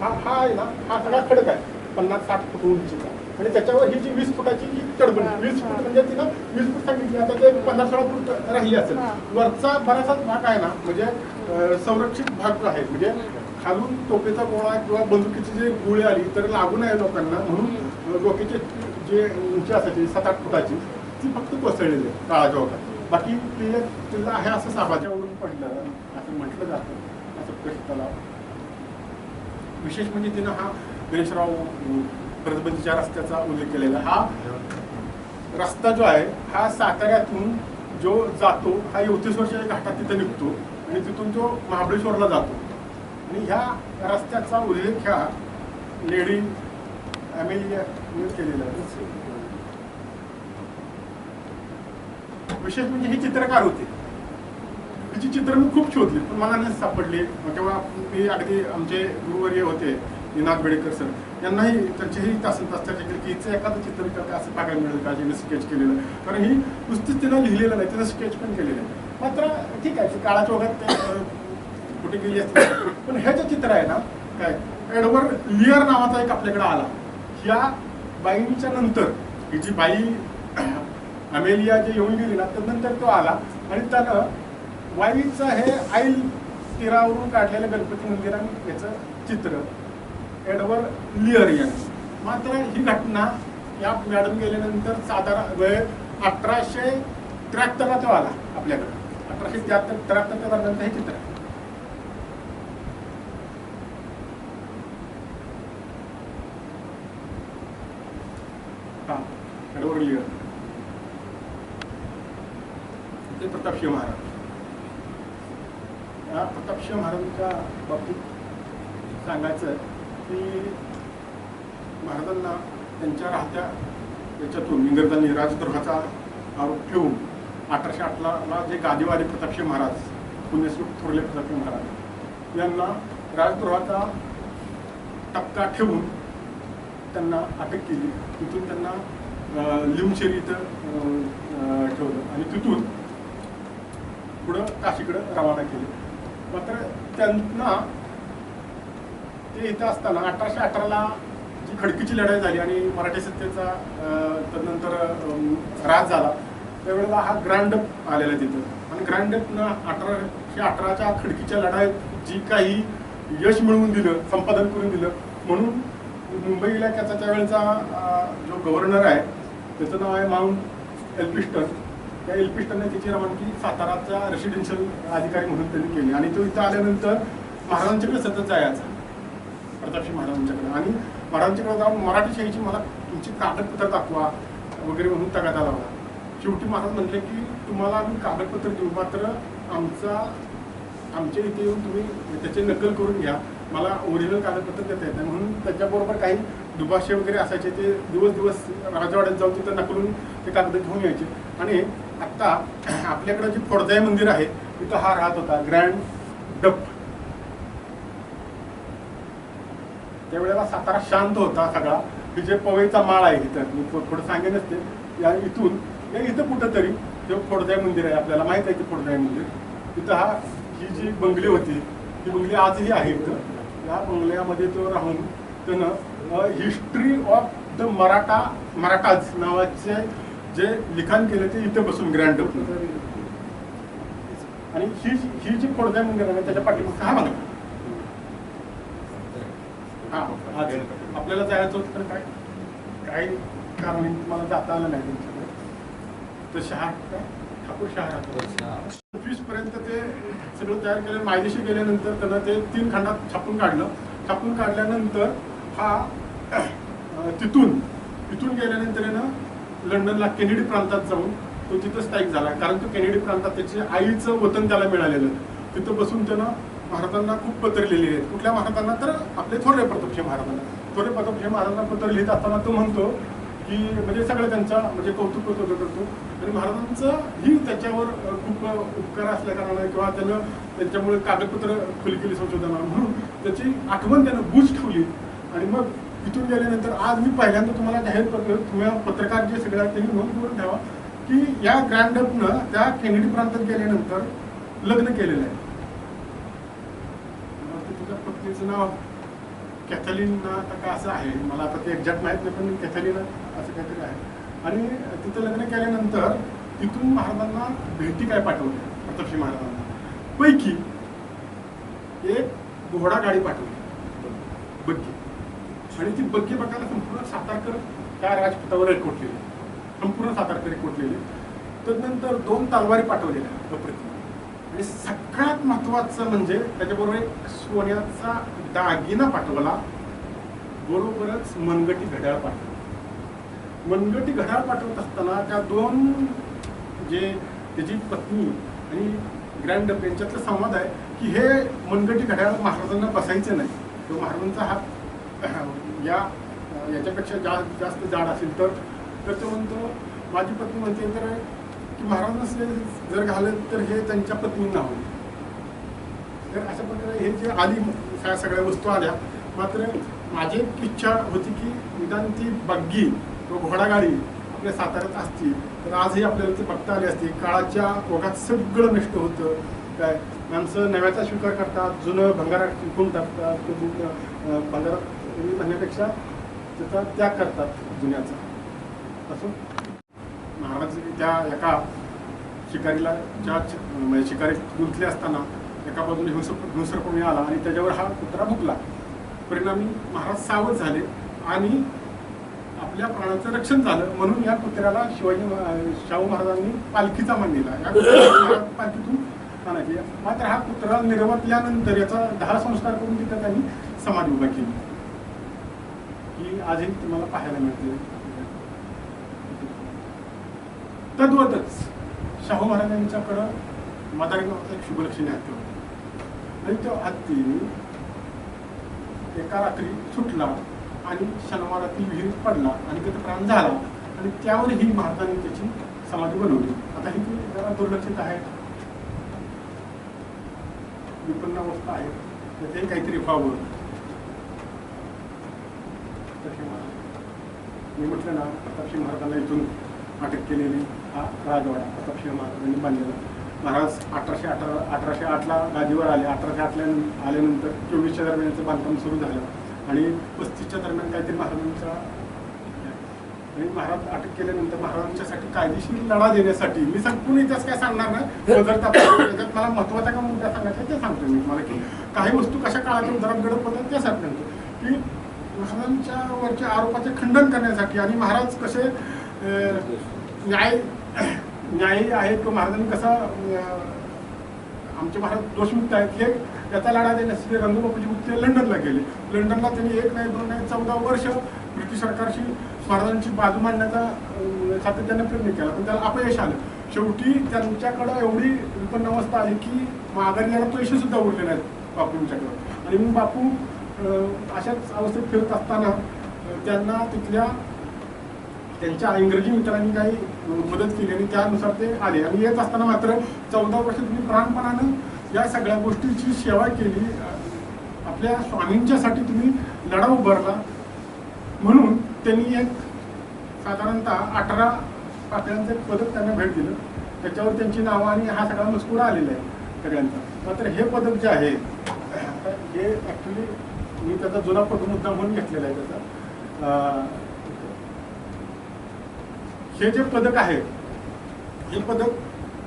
हा आहे ना हा सगळा खडक आहे 50-60 फूट उंचीचा आणि त्याच्यावर ही जी 20 फुटाची ही तडबंदी 20 फूट म्हणजे तिनं 20 फूट सांगितली. आता ते 15-16 फूट राहिली असेल. वरचा बराचसाच भाग आहे ना म्हणजे संरक्षित भाग जो आहे म्हणजे खालून टोपेचा गोळा किंवा बंदुकीची जे गोळी आली तर लागू नये लोकांना म्हणून डोक्याची जे उंची असायची 7-8 फुटाची ती फक्त कोसळलेली आहे काळाच्या ओघात. बाकी तिला आहे असं साबाच्यावरून पडलं असं म्हटलं जातं असं प्रश्न तलाव. विशेष म्हणजे तिनं हा गणेशराव परतबंदीच्या रस्त्याचा उल्लेख केलेला. हा रस्ता जो आहे हा साताऱ्यातून जो जातो हा 34 वर्षाच्या घाटात तिथं निघतो आणि तिथून तो महाबळेश्वरला जातो. आणि ह्या रस्त्याचा उल्लेख ह्या लेडी अमेलियाने केलेला आहे. विशेष म्हणजे ही चित्रकार होती. तिची चित्र मी खूप शोधली पण मला नाही सापडली. तेव्हा मी अगदी आमचे गुरुवर्य होते निनाद बेडेकर सर यांनाही त्यांचेही तासन तास चर्चा केली की हिचं एखादं चित्र असं बघायला मिळेल का जिने स्केच केलेलं. कारण ही नुसतीच तिनं लिहिलेलं नाही, तिनं स्केच पण केलेलं आहे. मात्र ठीक आहे काळाच्या ओघात ते कुठे गेली असते. पण हे जे चित्र आहे ना काय एडवर्ड लिअर नावाचा एक आपल्याकडे आला. ह्या बाईंच्या नंतर ही जी बाई अमेलिया जे येऊन गेली ना त्यानंतर तो आला आणि त्यानं वाईचं हे आईल तीरावरून काढलेलं गणपती मंदिर आणि याचं चित्र एडवर्ड लिअर यांनी. मात्र ही घटना या मॅडम गेल्यानंतर साधारण वेळ 1873 तो आला आपल्याकडे. 1873 दरम्यान हे चित्र एडवर्ड लिअर ते प्रतापसिंह महाराज. या प्रतापसिंह महाराजांच्या बाबतीत सांगायचं की महाराजांना त्यांच्या राहत्या याच्यातून इंग्रजांनी राजद्रोहाचा आरोप ठेवून 1808ला जे गादीवादी प्रतापसिंह महाराज, पुण्यश्लोक थोरले प्रतापसिंह महाराज यांना राजद्रोहाचा टप्पा ठेवून त्यांना अटक केली. तिथून त्यांना लिमशेरी इथं ठेवलं आणि तिथून पुढं काशीकडं रवाना केले. मात्र त्यांना ते इथं असताना 1818ला जी खडकीची लढाई झाली आणि मराठी सत्तेचा तदनंतर राज झाला, त्यावेळेला हा ग्रँडअप आलेला तिथं आणि ग्रँडअपनं 1818च्या खडकीच्या लढाईत जी काही यश मिळवून दिलं, संपादन करून दिलं, म्हणून मुंबई इलाक्याचा त्यावेळेचा जो गव्हर्नर आहे त्याचं नाव आहे माउंट एल्फिस्टन. त्या एल्फिस्टनने त्याची रवानगी साताराचा रेसिडेन्शियल अधिकारी म्हणून त्यांनी केली आणि तो इथं आल्यानंतर महाराजांच्याकडे सतत जायचा, प्रतापसिंह महाराजांच्याकडे, आणि महाराजांच्याकडे जाऊन मराठीशाहीची मला तुमची कागदपत्र दाखवा वगैरे म्हणून तगादा लावला. शेवटी महाराज म्हटले की तुम्हाला आम्ही कागदपत्र देऊ, मात्र आमच्या इथे येऊन तुम्ही त्याचे नकल करून घ्या, मला ओरिजिनल कागदपत्र देता येत नाही. म्हणून त्याच्याबरोबर काही दुभाषे वगैरे असायचे, ते दिवस राजवाड्यात जाऊन तिथं नकलून ते कागद घेऊन यायचे. आणि आत्ता आपल्याकडे जे फोडजाई मंदिर आहे तिथं हा राहत होता ग्रँड डप. त्यावेळेला सातारा शांत होता सगळा. ही जे पवईचा माळ आहे इथं, मी थोडं सांगेनच ते, या इथं कुठंतरी ते फोडजाई मंदिर आहे, आपल्याला माहित आहे की फोडजाई मंदिर. तिथं ही जी बंगली होती ती बंगली आजही आहे इथं. या बंगल्यामध्ये तो राहून त्यानं हिस्ट्री ऑफ द मराठाज नावाचे जे लिखाण केलं ते इथं बसून ग्रँड डप. आणि ही जी फोडजाई मंदिर आहे त्याच्या पाठीमागे हा बघा. हा आपल्याला जायचं होतं तर काय कारण मला जाता आलं नाही त्यांच्याकडे. तर शहा ठाकूर शहा 25 पर्यंत ते सगळं तयार केलं. मायदेशी गेल्यानंतर त्यांना ते 3 खंडात छापून काढलं. छापून काढल्यानंतर हा तिथून गेल्यानंतर लंडनला केनेडी प्रांतात जाऊन तो तिथं स्थायिक झाला. कारण तो केनेडी प्रांतात त्याच्या आईचं वतन त्याला मिळालेलं. तिथं बसून त्यानं महाराजांना खूप पत्र लिहिलेली आहेत. कुठल्या महाराजांना तर आपले थोरले प्रतापसिंह महाराजांना. थोरले प्रतापसिंह महाराजांना पत्र लिहित असताना तो म्हणतो की म्हणजे सगळं त्यांचा म्हणजे कौतुक करतो. आणि महाराजांचं ही त्याच्यावर खूप उपकार असल्या कारणाने किंवा त्यानं त्यांच्यामुळे कागदपत्र खुली केली संशोधनाला, म्हणून त्याची आठवण त्यानं बूज ठेवली. आणि मग इथून गेल्यानंतर आज मी पहिल्यांदा तुम्हाला जाहीर करतो, तुम्ही पत्रकार जे सगळ्या त्यांनी नोंद करून ठेवा की या ग्रँडअपनं त्या केनेडी प्रांतात गेल्यानंतर लग्न केलेलं आहे. तुझ्या पत्नीचं नाव कॅथलिन आता का असं आहे, मला आता ते एक्झॅक्ट माहीत नाही, पण कॅथलिन असं काहीतरी आहे. आणि तिथं लग्न केल्यानंतर तिथून महाराजांना भेटी काय पाठवल्या प्रतापसिंह महाराजांना, पैकी एक घोडागाडी पाठवली, बग्गी. आणि ती बग्गी बघायला संपूर्ण सातारकर त्या राजपुतावर एकवटलेली, संपूर्ण सातारकर एकवटलेले. तदनंतर 2 तलवारी पाठवलेल्या अप्रतिम. आणि सगळ्यात महत्वाचं म्हणजे त्याच्याबरोबर एक सोन्याचा दागिना पाठवला, बरोबरच मनगटी घड्याळ पाठवला. मनगटी घड्याळ पाठवत असताना त्या 2 जे त्याची पत्नी आणि ग्रँड डप यांच्यातला संवाद आहे की हे मनगटी घड्याळ महाराजांना बसायचे नाही, तो महाराजांचा हात याच्यापेक्षा जास्त जाड असेल तर तो म्हणतो, माझी पत्नी म्हणते तर की महाराजांना जर घालत तर हे त्यांच्या पत्नींना होईल. तर अशा प्रकारे हे जे आली सगळ्या वस्तू आल्या. मात्र माझी एक इच्छा होती की निदान ती बग्गी, तो घोडागाडी आपल्या साताऱ्यात असती तर आजही आपल्याला ती बघता आली असती. काळाच्या ओघात सगळं नष्ट होतं. काय माणसं नव्याचा स्वीकार करतात, जुनं भंगारात विकून टाकतात, भंगारात म्हणण्यापेक्षा त्याचा त्याग करतात जुन्याचा. असं महाराज त्या एका शिकारीला शिकारीत गुंतले असताना एका बाजूने हिंसर कोणी आला आणि त्याच्यावर हा कुत्रा भुकला. परिणामी महाराज सावध झाले आणि आपल्या प्राणाचं रक्षण झालं. म्हणून या कुत्र्याला शाहू महाराजांनी पालखीचा मान दिला. या पालखीतून आणायची. मात्र हा कुत्रा निर्वतल्यानंतर याचा 10 संस्कार करून तिथं त्यांनी समाधी उभा केली, ही आजही तुम्हाला पाहायला मिळते. तद्वतच शाहू महाराजांच्याकडं मदारी नावाचा एक शुभलक्षणी हत्ती होता आणि तो हत्ती एका रात्री सुटला आणि शनिवारातील विहिरीत पडला आणि त्याचा प्राण झाला आणि त्यावर ही महाराजांनी त्याची समाधी बनवली. आता ही जरा दुर्लक्षित आहे, विपन्न अवस्था आहे, त्याचंही काहीतरी व्हावं. मी म्हटलं ना, प्रतापसिंह महाराजांना इथून अटक केलेली हा राजवाडा प्रतापसिंह महाराजांनी बांधलेला. महाराज 1808ला गादीवर आले. 1808 आल्यानंतर 24च्या दरम्यानचं बांधकाम सुरू झालं आणि 35च्या दरम्यान काहीतरी महाराजांचा आणि महाराज अटक केल्यानंतर महाराजांच्यासाठी कायदेशीर लढा देण्यासाठी मी संपूर्ण इतिहास काय सांगणार नाही, जर त्याच्यात मला महत्वाचा का मुद्दा सांगायचा ते सांगतो मी तुम्हाला की काही वस्तू कशा काळाच्या उदाहरण घडत होत्या त्यासाठी म्हणतो की महाराजांच्या वरच्या आरोपाचे खंडन करण्यासाठी आणि महाराज कसे न्यायी आहेत किंवा महाराजांनी कसा आमचे महाराज दोषमुक्त आहेत हे याचा लढा देण्यासाठी रंगबापूजी मुक्ती लंडनला गेले. लंडनला त्यांनी 1 नाही 2 नाही 14 वर्ष ब्रिटिश सरकारशी महाराजांची बाजू मांडण्याचा सातत्याने प्रयत्न केला, पण त्याला अपयश आलं. शेवटी त्यांच्याकडं एवढी विपन्न अवस्था आली की माघारी यायला पैसे सुद्धा उरले नाहीत बापूंच्याकडं. आणि मग बापू अशाच अवस्थेत फिरत असताना त्यांना तिथल्या त्यांच्या इंग्रजी मित्रांनी काही मदत केली आणि त्यानुसार ते आले. आणि येत असताना मात्र 14 वर्ष तुम्ही प्राणपणानं या सगळ्या गोष्टीची सेवा केली, आपल्या स्वामींच्यासाठी तुम्ही लढा उभारला. म्हणून त्यांनी एक साधारणतः 18 पात्यांचं एक पदक त्यांना भेट दिलं. त्याच्यावर त्यांची नावं आणि हा सगळा मजकूर आलेला आहे सगळ्यांचा. मात्र हे पदक जे आहे हे ॲक्च्युली मी त्याचा जुना मुद्दा म्हणून घेतलेला आहे त्याचा. हे जे पदक आहे हे पदक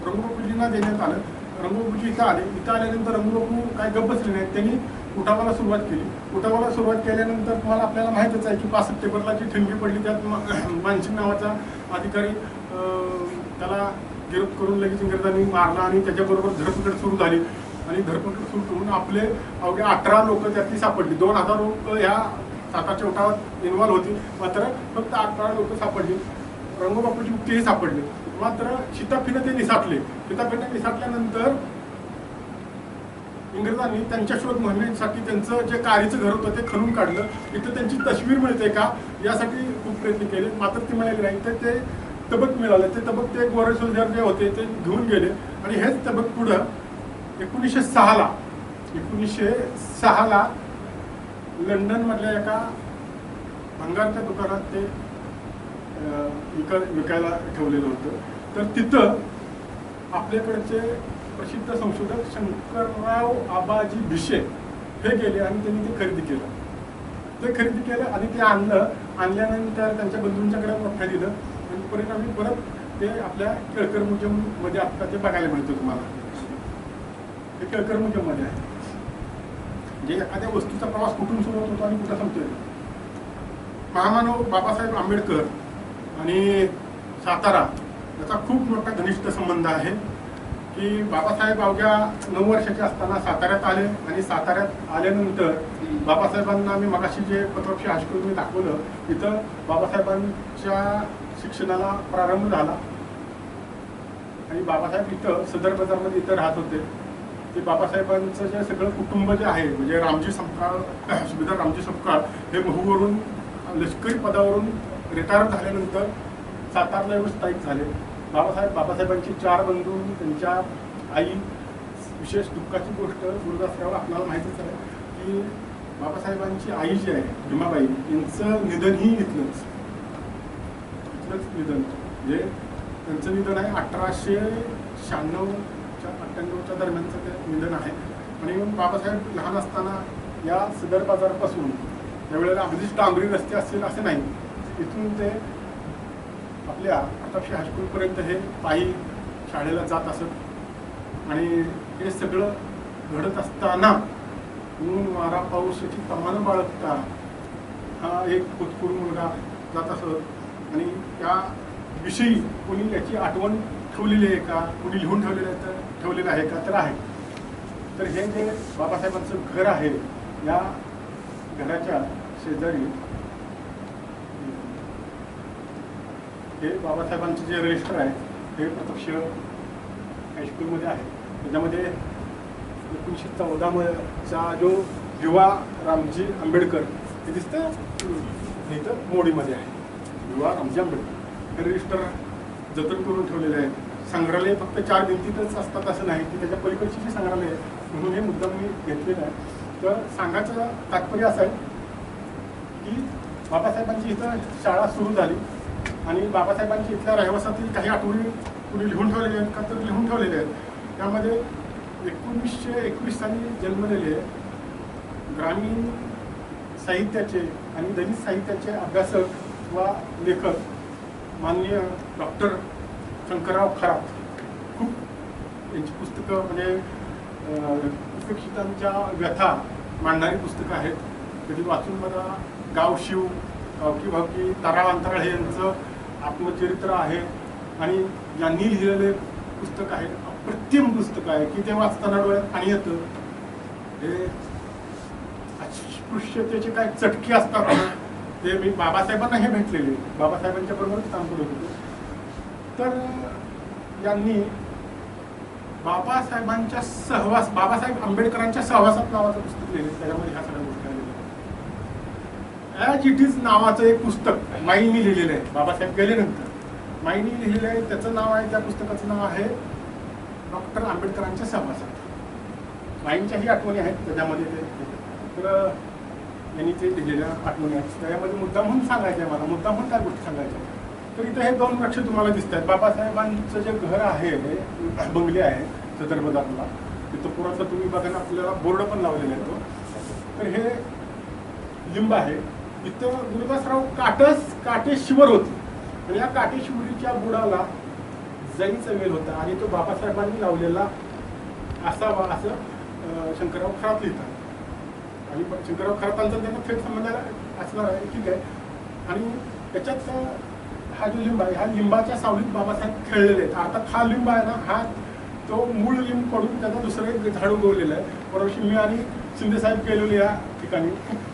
रंगबापूजींना देण्यात आलं. रंगबापूजी इथं आले. इथं आल्यानंतर रंगबापू काय गप्प बसले नाहीत, त्यांनी उठावाला सुरुवात केली. उठावाला सुरुवात केल्यानंतर तुम्हाला आपल्याला माहितच आहे की 5 सप्टेंबरला जी ठिणगी पडली त्यात मानसिंग नावाचा अधिकारी त्याला गिरफ्त करून लगेच इंग्रजांनी मारला आणि त्याच्याबरोबर धरपकड सुरू झाली. आणि धरपकड सुरू करून आपले अवघे 18 लोक त्यातली सापडली. 2000 लोक ह्या सातारच्या उठावात इन्व्हॉल्व होती, मात्र फक्त 18 लोक सापडली. रंगबापूची मुक्तीही सापडली. मात्र शिताफीनं ते निसाटले. शिताफीनं निसाटल्यानंतर इंग्रजांनी त्यांच्या शोध मोहिमेसाठी त्यांचं जे कारीचं घर होतं ते खणून काढलं. इथं त्यांची तस्वीर मिळते का यासाठी खूप प्रयत्न केले, मात्र ती मिळाली नाही. तर ते तबक मिळालं. ते तबक ते गोरे सोल्जर जे होते ते घेऊन गेले आणि हेच तबक पुढं 1906ला लंडनमधल्या एका भंगारच्या दुकानात ते विकायला ठेवलेलं होतं. तर तिथं आपल्याकडचे प्रसिद्ध संशोधक शंकरराव आबाजी भिशे हे गेले आणि त्यांनी ते खरेदी केलं आणि ते आणल्यानंतर त्यांच्या बंधूंच्याकडे मोठ्या दिलं आणि परिणामी परत ते आपल्या केळकर म्युझियममध्ये आता ते बघायला मिळतं तुम्हाला. ते केळकर म्युझियममध्ये आहे. म्हणजे एखाद्या वस्तूचा प्रवास कुठून सुरू होतो आणि कुठं संपतोय. महामानव बाबासाहेब आंबेडकर आणि सातारा याचा खूप मोठा घनिष्ठ संबंध आहे की बाबासाहेब अवघ्या 9 वर्षाचे असताना साताऱ्यात आले आणि साताऱ्यात आल्यानंतर बाबासाहेबांना मी मगाशी जे प्रतापसिंह हायस्कूल मी दाखवलं तिथं बाबासाहेबांच्या शिक्षणाला प्रारंभ झाला. आणि बाबासाहेब इथं सदर बाजारमध्ये इथं राहत होते. ते बाबासाहेबांचं जे सगळं कुटुंब जे आहे म्हणजे रामजी सपकाळ, सुभेदार रामजी सपकाळ हे महूवरून लष्करी पदावरून रिटायर झाल्यानंतर सातारला येऊन स्थायिक झाले. बाबासाहेबांची 4 बंधू, त्यांच्या आई. विशेष दुःखाची गोष्ट गुरुदासराव आपल्याला माहितीच आहे की बाबासाहेबांची आई जी आहे भीमाबाई यांचं निधनही इथलंच निधन. म्हणजे त्यांचं निधन आहे 1896-98च्या दरम्यानचं ते निधन आहे. आणि बाबासाहेब लहान असताना या सदर बाजारापासून त्यावेळेला अगदीच डांबरी रस्ते असतील असे नाही, इथून ते आपल्या प्रतापसिंह हायस्कूलपर्यंत हे पायी शाळेला जात असत. आणि हे सगळं घडत असताना ऊन वारा पाऊस याची तमानं बाळगता हा एक भूतपूर्व मुलगा जात असत. आणि त्याविषयी कोणी याची आठवण ठेवलेली आहे का, कोणी लिहून ठेवलेलं आहे का, तर आहे. तर हे जे बाबासाहेबांचं घर आहे या घराच्या शेजारी हे बाबासाहेबांचं जे रजिस्टर आहे हे प्रतापसिंह हायस्कूलमध्ये आहे. त्याच्यामध्ये 1914चा जो युवा रामजी आंबेडकर हे दिसतं इथं मोडीमध्ये आहे युवा रामजी आंबेडकर. हे रजिस्टर जतन करून ठेवलेले आहे. संग्रहालय फक्त 4 भिंतीतच असतात असं नाही की त्याच्या पलीकडची जी संग्रहालय आहे म्हणून हे मुद्दा मी घेतलेलं आहे. तर सांगायचं तात्पर्य असं आहे की बाबासाहेबांची इथं शाळा सुरू झाली आणि बाबासाहेबांची इथल्या रहिवासातील काही आठवणी कुणी लिहून ठेवलेले आहेत का तर लिहून ठेवलेले आहेत. त्यामध्ये 1921 साली जन्मलेले ग्रामीण साहित्याचे आणि दलित साहित्याचे अभ्यासक व लेखक माननीय डॉक्टर शंकरराव खरात खूप यांची पुस्तकं म्हणजे उपेक्षितांच्या व्यथा मांडणारी पुस्तकं आहेत. कधी वाचून बघा. गाव शिव, गावकी भावकी, तारा अंतराळ हे यांचं आत्मचरित्र आहे आणि यांनी लिहिलेले पुस्तक आहे. अप्रतिम पुस्तक आहे की ते वाचताना डोळ्यात पाणी येतं. हे अस्पृश्यतेचे काय चटके असतात ना ते मी बाबासाहेबांना हे भेटलेले. बाबासाहेबांच्या बरोबरच काम करत होतो. तर यांनी बाबासाहेबांच्या सहवास, बाबासाहेब आंबेडकरांच्या सहवासात नावाचं पुस्तक लिहिले. त्याच्यामध्ये ह्या सगळ्या गोष्टी आलेल्या ॲज इट इज नावाचं एक पुस्तक माईनी लिहिलेलं आहे. बाबासाहेब गेल्यानंतर माईनी लिहिलेलं आहे. त्याचं नाव आहे, त्या पुस्तकाचं नाव आहे डॉक्टर आंबेडकरांच्या सहवासात. माईंच्याही आठवणी आहेत त्याच्यामध्ये. ते तर यांनी ते लिहिलेल्या आठवणी आहेत. त्याच्यामध्ये मुद्दा म्हणून सांगायचं आहे मला. मुद्दा म्हणून काय गोष्टी सांगायच्या. तर इथं हे 2 वृक्ष तुम्हाला दिसत आहेत. बाबासाहेबांचं जे घर आहे हे बंगले आहे सदर बाजारला. तिथं पुरातलं तुम्ही बघा ना आपल्याला बोर्ड पण लावलेला आहे तो. तर हे लिंब आहे. इथं गुरुदासराव काटेश्वर होते आणि या काटेश्वरीच्या बुडाला जाईचा वेल होता आणि तो बाबासाहेबांनी लावलेला असावा असं शंकरराव खरात लिहितात. आणि शंकरराव खरातांचा त्यांना थेट संबंध असणार आहे. ठीक आहे. आणि त्याच्यात हा जो लिंब आहे ह्या लिंबाच्या सावलीत बाबासाहेब खेळलेले आहेत. अर्थात हा लिंब आहे ना हा तो मूळ लिंब पडून त्याचा दुसरं एक झाड उगवलेलं आहे. परवाशी मी आणि शिंदेसाहेब गेलेलो या ठिकाणी. खूप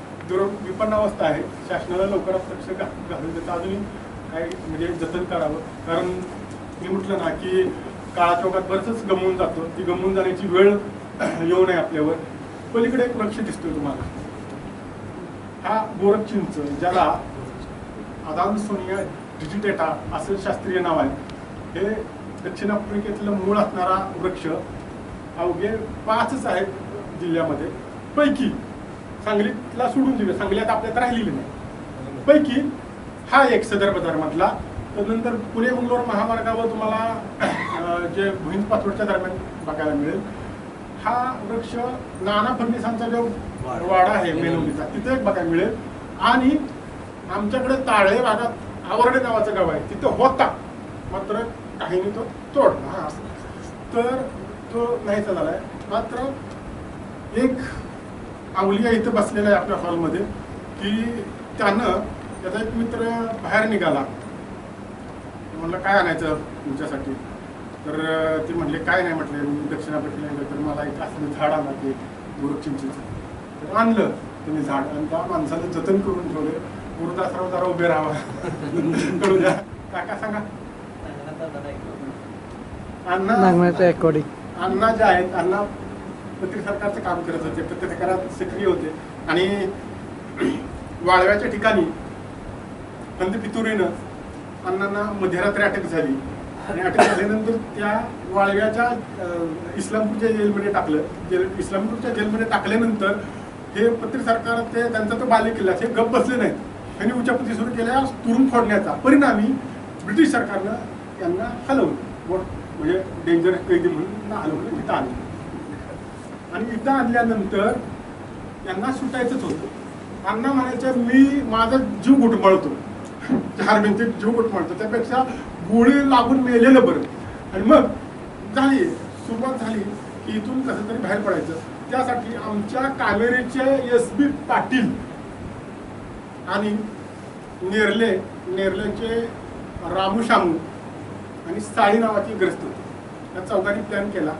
विपन्नावस्था आहे. शासनाला लवकरात लक्ष घालून त्याचं अजूनही काय म्हणजे जतन करावं. कारण मी म्हटलं ना की काळाच्या ओघात बरंच गमवून जातो. ती गमवून जाण्याची वेळ येऊ नये आपल्यावर. पलीकडे एक वृक्ष दिसतोय तुम्हाला. हा गोरख चिंच, ज्याला अदानसोनिया डिजिटेटा असं शास्त्रीय नाव आहे. हे दक्षिण आफ्रिकेतलं मूळ असणारा वृक्ष. अवघे 5च आहेत जिल्ह्यामध्ये. पैकी सांगलीला सोडून दिलं, सांगलीत आपल्यात राहिलेली नाही. पैकी हा एक सदर बाजारमधला. त्यानंतर पुणे मंगलोर महामार्गावर तुम्हाला जे भुईंज पाचवडच्या दरम्यान बघायला मिळेल. हा वृक्ष नाना फडणवीसांचा जो वाडा आहे मेनवलीचा तिथे एक बघायला मिळेल. आणि आमच्याकडे ताळे भागात आवरडे नावाचं गाव आहे तिथं होता, मात्र काहींनी तो तोडला. तर तो नाहीसा झालाय. मात्र एक आवलिया इथं बसलेला आहे आपल्या हॉलमध्ये की त्यानं त्याचा एक मित्र बाहेर निघाला. म्हणलं काय आणायचं तुमच्यासाठी. तर ते म्हणले काय नाही. म्हटले मी दक्षिण आफ्रिकेला गेलो तर मला एक असलं झाड आणा ते गोरख चिंचेचं. तर आणलं तुम्ही झाड आणि त्या माणसाला जतन करून ठेवले. गुरुदासराव जरा उभे राहावा कळू द्या. काका सांगा. अण्णा जे आहेत अण्णा पत्रिका सरकारचं काम करत होते. पत्रकारात सक्रिय होते आणि वाळव्याच्या ठिकाणी पंत पितुरीनं अण्णांना मध्यरात्री अटक झाली आणि अटक झाल्यानंतर त्या वाळव्याच्या इस्लामपूरच्या जेलमध्ये टाकलं. इस्लामपूरच्या जेलमध्ये टाकल्यानंतर हे पत्रिका सरकार ते त्यांचा तो बालेकिल्ला हे गप बसले नाहीत. त्यांनी उच्चापती सुरू केल्या तुरुंग फोडण्याचा. परिणामी ब्रिटिश सरकारनं त्यांना हलवलं. म्हणजे डेंजरस कैदी म्हणून हलवलं. इथं आणलं आणि इथं आणल्यानंतर त्यांना सुटायचंच होतं. अण्णा म्हणायचं मी माझा जीव घुटमळतो, 4 भिंतीत जीव घुटमळतो, त्यापेक्षा गोळी लागून मेलेलं बरं. आणि मग सुरुवात झाली की इथून कसं तरी बाहेर पडायचं. त्यासाठी आमच्या कामेरीचे SB पाटील आणि नेरलेचे रामू शामू आणि साळी नावाची ग्रस्त होती. या चौघांनी प्लॅन केला.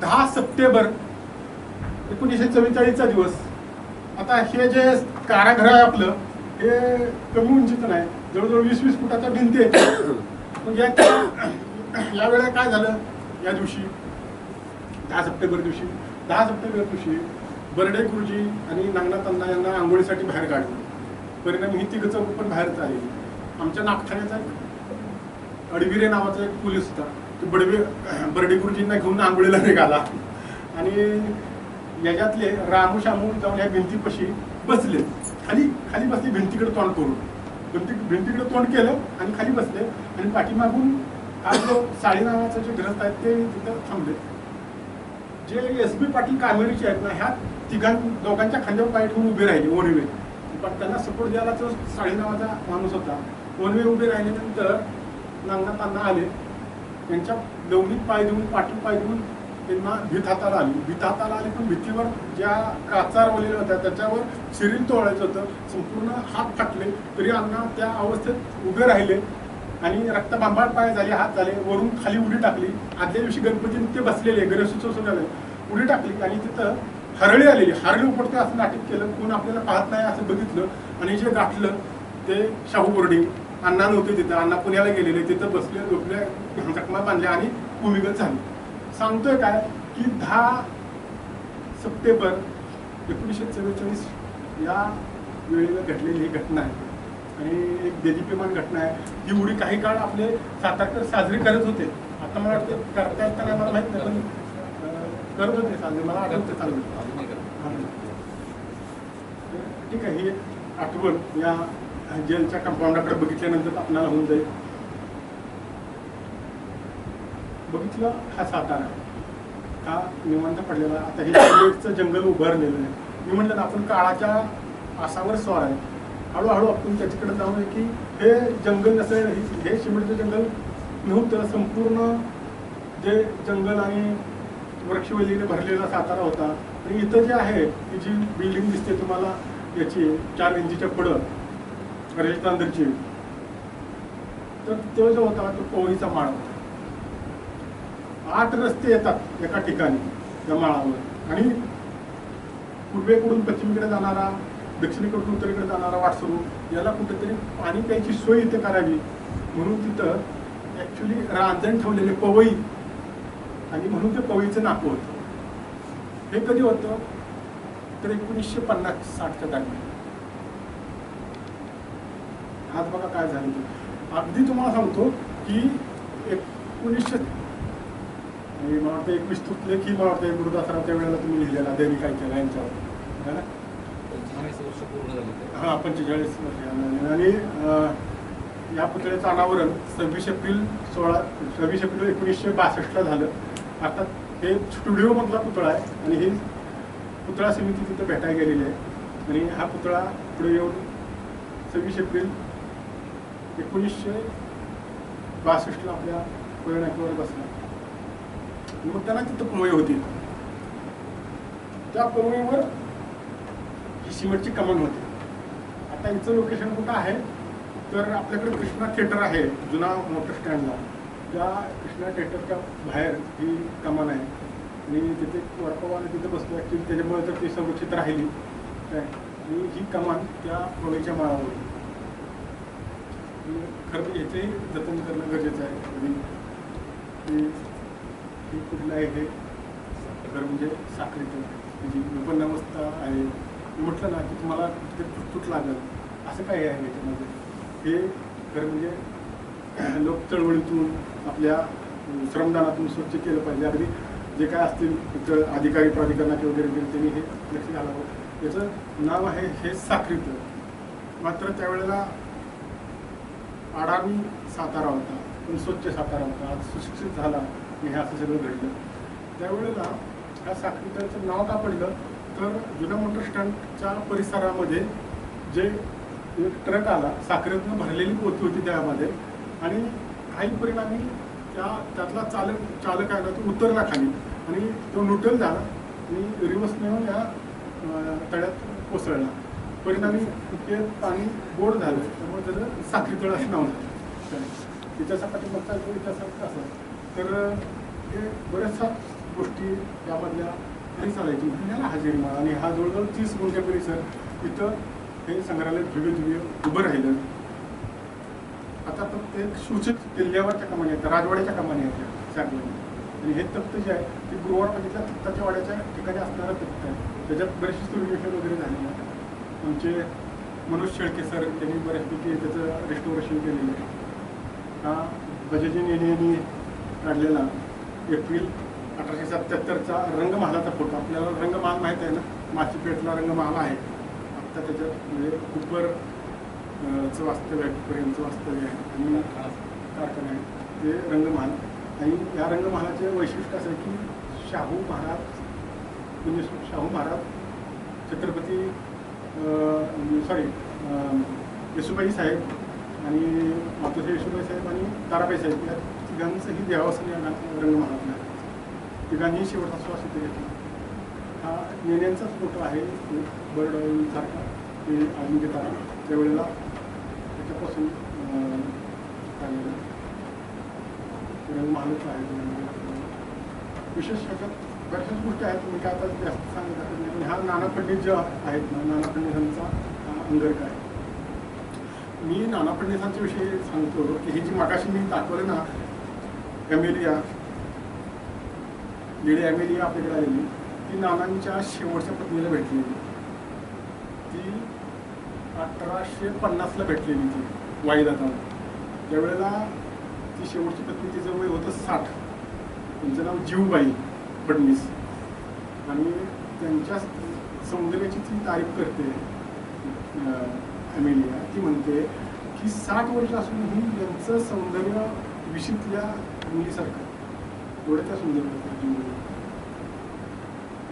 10 सप्टेंबर 1944चा दिवस. आता हे जे कारागृह आहे आपलं हे कमी उंचीचं नाही, जवळजवळ 20-20 फुटाच्या भिंती आहेत. मग यावेळेला काय झालं या दिवशी 10 सप्टेंबर दिवशी बर्डे गुरुजी आणि नागनाथ अण्णा यांना आंघोळीसाठी बाहेर काढलं. परिणामी ही तिघं चौघं पण बाहेरच आली. आमच्या नागठाण्याचा एक अडविरे नावाचा एक पोलीस होता, तो बर्डे गुरुजींना घेऊन आंघोळीला निघाला आणि याच्यातले रामू शामू जाऊन या भिंतीपाशी बसले. खाली बसले भिंतीकडे तोंड करून. भिंतीकडे तोंड केलं आणि खाली बसले आणि पाठीमागून हा जो साळी नावाचा जे ग्रस्त आहेत ते तिथं थांबले. जे एस बी पाटील कामेरीचे आहेत ना, ह्या दोघांच्या खांद्यावर पाय ठेवून उभे राहिले ओनवे. पण त्यांना सपोर्ट द्यायला तो साळी नावाचा माणूस होता. ओनवे उभे राहिल्यानंतर नागनाथ अण्णा आले. त्यांच्या लवणीत पाय देऊन पाठीत पाय देऊन त्यांना भीत हाताला आली. पण भीतीवर ज्या काचा रोवलेल्या होत्या त्याच्यावर सिरिंज तोडायचं होतं. संपूर्ण हात फाटले तरी अण्णा त्या अवस्थेत उभे राहिले आणि रक्तभांबाळ पाय झाले, हात झाले. वरून खाली उडी टाकली. आदल्या दिवशी गणपती ते बसलेले गणेशोत्सव सुरू झाले, उडी टाकली आणि तिथं हरळी आलेली. हरळी उपटते असं नाटक केलं. कोण आपल्याला पाहत नाही असं बघितलं आणि जे गाठलं ते शाहू बोर्डिंग. अण्णा नव्हते तिथं, अण्णा पुण्याला गेलेले. तिथं बसले, झोपले, जखमा बांधल्या आणि भूमिगत झाली. सांगतोय काय की 10 सप्टेंबर 1944 या वेळेला घडलेली ही घटना आहे आणि एक देदीप्यमान घटना आहे. ही उडी काही काळ आपले सातारकर साजरी करत होते. आता मला वाटतं करता येत नाही, मला माहित नाही, पण करत होते साजरी. मला आठवतं चांगलं. ठीक आहे, ही एक आठवण या जेलच्या कंपाऊंडाकडे बघितल्यानंतर आपल्याला होऊन जाईल. बघितलं हा सातारा, हा निवांत पडलेला. आता हे सिमेंटचं जंगल उभारलेलं आहे. मी म्हटलं ना, आपण काळाच्या आसावर स्वार आहे. हळूहळू आपण त्याच्याकडे जाऊन की हे जंगल नसेल, हे सिमेंटचं जंगल नव्हतं. संपूर्ण जे जंगल आणि वृक्षवेलीने भरलेला सातारा होता. आणि इथं जे आहे की जी बिल्डिंग दिसते तुम्हाला याची 4 इंचीच्या पुढं राजस्थानची, तर तो जो होता तो पोळीचा माळ होता. 8 रस्ते येतात एका ठिकाणी त्या माळावर आणि पूर्वेकडून पश्चिमेकडे जाणारा, दक्षिणेकडून उत्तरेकडे जाणारा वाटसरू, याला कुठेतरी पाणी प्यायची सोय इथे करावी म्हणून तिथं ऍक्च्युली रांजण ठेवलेले पवई, आणि म्हणून ते पवईचं नाकं होतं. हे कधी होतं तर 1950-60च्या दरम्यान. आज बघा काय झालं ते. अगदी तुम्हाला सांगतो की 1900 मला वाटतं 21 तुटले की मला वाटतं गुरुदासरावच्या वेळेला तुम्ही लिहिलेला दैनिक ऐकला यांच्यावर है ना. 45 वर्ष पूर्ण झाली. हां, 45 वर्ष. आणि या पुतळ्याचं अनावरण 26 एप्रिल 1962ला झालं. अर्थात हे स्टुडिओमधला पुतळा आहे आणि ही पुतळा समिती तिथं भेटायला गेलेली आहे. आणि हा पुतळा पुढे येऊन 26 एप्रिल 1962ला आपल्या कोयनाकीवर बसला. मग त्यांना तिथं पवई होती. त्या पवईवर ही सिमेंटची कमान होती. आता हिचं लोकेशन कुठं आहे तर आपल्याकडे कृष्णा थिएटर आहे जुना मोटर स्टँडला. त्या कृष्णा थिएटरच्या बाहेर ही कमान आहे आणि तिथे वरपवाने तिथे बसतो. ॲक्च्युली त्याच्यामुळे तर ती संरक्षित राहिली काय. आणि ही कमान त्या पवईच्या माळावर होती. खरं तर याचंही जतन करणं गरजेचं आहे. ही कुठलं आहे हे खरं म्हणजे साखरेचं म्हणजे विपन्नावस्था आहे. म्हटलं ना की तुम्हाला तुट लागेल असं काय आहे याच्यामध्ये. हे खरं म्हणजे लोक चळवळीतून आपल्या श्रमदानातून स्वच्छ केलं पाहिजे. अगदी जे काय असतील तिथं अधिकारी प्राधिकरणाचे वगैरे त्यांनी हे लक्ष घालावं. याचं नाव आहे हे साखरीचं. मात्र त्यावेळेला आडामी सातारा होता, पण स्वच्छ सातारा होता. आज सुशिक्षित झाला आणि हे असं सगळं घडलं. त्यावेळेला ह्या साखरीचं नाव का पडलं तर जुन्या मोटर स्टँडच्या परिसरामध्ये जे एक ट्रक आला, साखरेतनं भरलेली पोती होती त्यामध्ये आणि काही परिणामी त्यातला चालक आहे ना तो उतरला खाली आणि तो न्यूट्रल झाला आणि रिवर्सने येऊन या तळ्यात कोसळला. परिणामी ते पाणी गोड झालं, त्यामुळे त्याचं साखरी तळ असं नाव झालं. त्याच्यासाठी मग तो इतिहासात असं तर हे बऱ्याचशा गोष्टी त्यामधल्या तरी चालायची. याला हजेरी माळ आणि हा जवळजवळ 30 गुंठे परिसर इथं हे संग्रहालय धुवे उभं राहिलं. आता फक्त एक सूचित किल्ल्यावरच्या कमानी आहेत, राजवाड्याच्या कमानी आहेत सागवानी. आणि हे तख्त जे आहे ते गुरुवारपाटीच्या तख्ताच्या वाड्याच्या ठिकाणी असणारं तख्त आहे. त्याच्यात बरेचसे सोल्युशन वगैरे झालेलं आहे. आमचे मनोज शेळके सर त्यांनी बऱ्याचपैकी त्याचं रेस्टोरेशन केलेलं आहे. हा बजाजी नेनेनी काढलेला एप्रिल 1877चा रंगमहालाचा फोटो. आपल्याला रंगमहाल माहीत आहे ना, माचीपेटला रंगमहाल आहे. आत्ता त्याच्यात म्हणजे कुपर वास्तव्य आहे, कुपर यांचं वास्तव्य आहे आणि कारखाना आहे ते रंगमहाल. आणि या रंगमहालाचे वैशिष्ट्य असं आहे की शाहू महाराज छत्रपती येसुबाई साहेब आणि मातोश्री येसुबाई साहेब आणि ताराबाई साहेब या तिघांचंही देवासन या रंगमहालातलं आहे. तिघांनी शेवटचा श्वास इथे घेतला. हा नेण्यांचाच फोटो आहे बर्ड ऑइलसारखा ते अजून घेताना त्यावेळेला त्याच्यापासून काढलेलं रंगमहालच आहे. विशेष ह्याच्यात बऱ्याचशाच गोष्टी आहेत, मी काय आता जास्त सांगत नाही. पण ह्या नाना पंडित ज्या आहेत ना, नाना पंडितांचा हा अंगरखा आहे. मी नाना पंडितांच्या विषयी सांगतो की ही जी मागाशी मी दाखवलं ना, ॲमेलिया लेडी ॲमेलिया आपल्याकडे आलेली, ती नानांच्या शेवटच्या पत्नीला भेटलेली. ती 1850ला भेटलेली ती वाईदाताला. त्यावेळेला ती शेवटची पत्नी तिचं वय होतं 60. त्यांचं नाव जीवबाई फडणीस. आणि त्यांच्या सौंदर्याची ती तारीफ करते ॲमेलिया. ती म्हणते की 60 वर्ष असूनही त्यांचं सौंदर्य विशीतल्या मुलीसारखं एवढं त्या सुंदर होतं जीवबाई.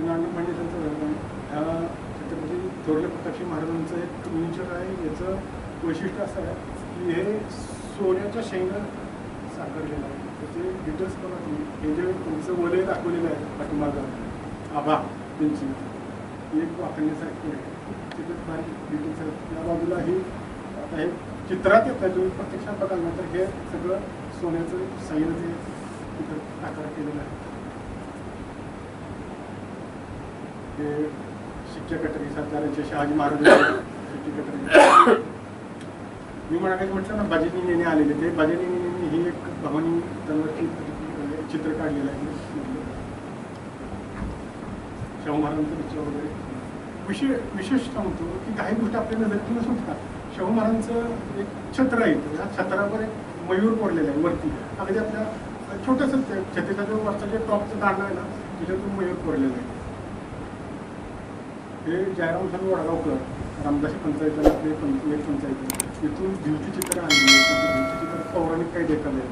नाना म्हणजे त्यांचं ह्या छत्रपती थोरले प्रतापसिंह महाराजांचं एक मिनिचर आहे. याचं वैशिष्ट्य असं आहे की हे सोन्याच्या शेंगा साकारलेलं आहे. त्याचे डिटेल्स बघा तुम्ही. हे जे तुमचं वलय दाखवलेलं आहे पाठीमागं आभा त्यांची एक वाकण्यासारखी आहे. त्याच्यात बारीक डिटेल्स आहेत. या बाजूला ही आता हे चित्रात येत आहे, तुम्ही प्रत्यक्षात बघाल ना तर हे सगळं सोन्याचं साईनं ते तिथं आकार केलेलं आहे. हे शिक्के कटरी सरकारांचे शहाजी महाराज शिक्के कटरी. मी म्हटलं ना बाजेनी नेणे आलेले, ते बाजेनी नेने ही एक भवानी तलवारची चित्र काढलेलं आहे. शाहू महाराजांचं पिक्चर वगैरे. विशेष सांगतो की काही गोष्टी आपल्या नजरेतून सुटतात. शाहू महाराजांचं एक छत्र आहे. या छत्रावर एक मयूर कोरलेलं आहे वरती. अगदी आपल्या छोटंसं छत्रीचा जो वरचा जे टॉपचं दांडा आहे ना, तिच्यातून मयूर कोरलेलं आहे. हे जयराम साहेब वडगावकर रामदासी पंचायत आपले एक पंचायत इथून भिवची चित्र आणली. भिवची चित्र पौराणिक काही देखावे.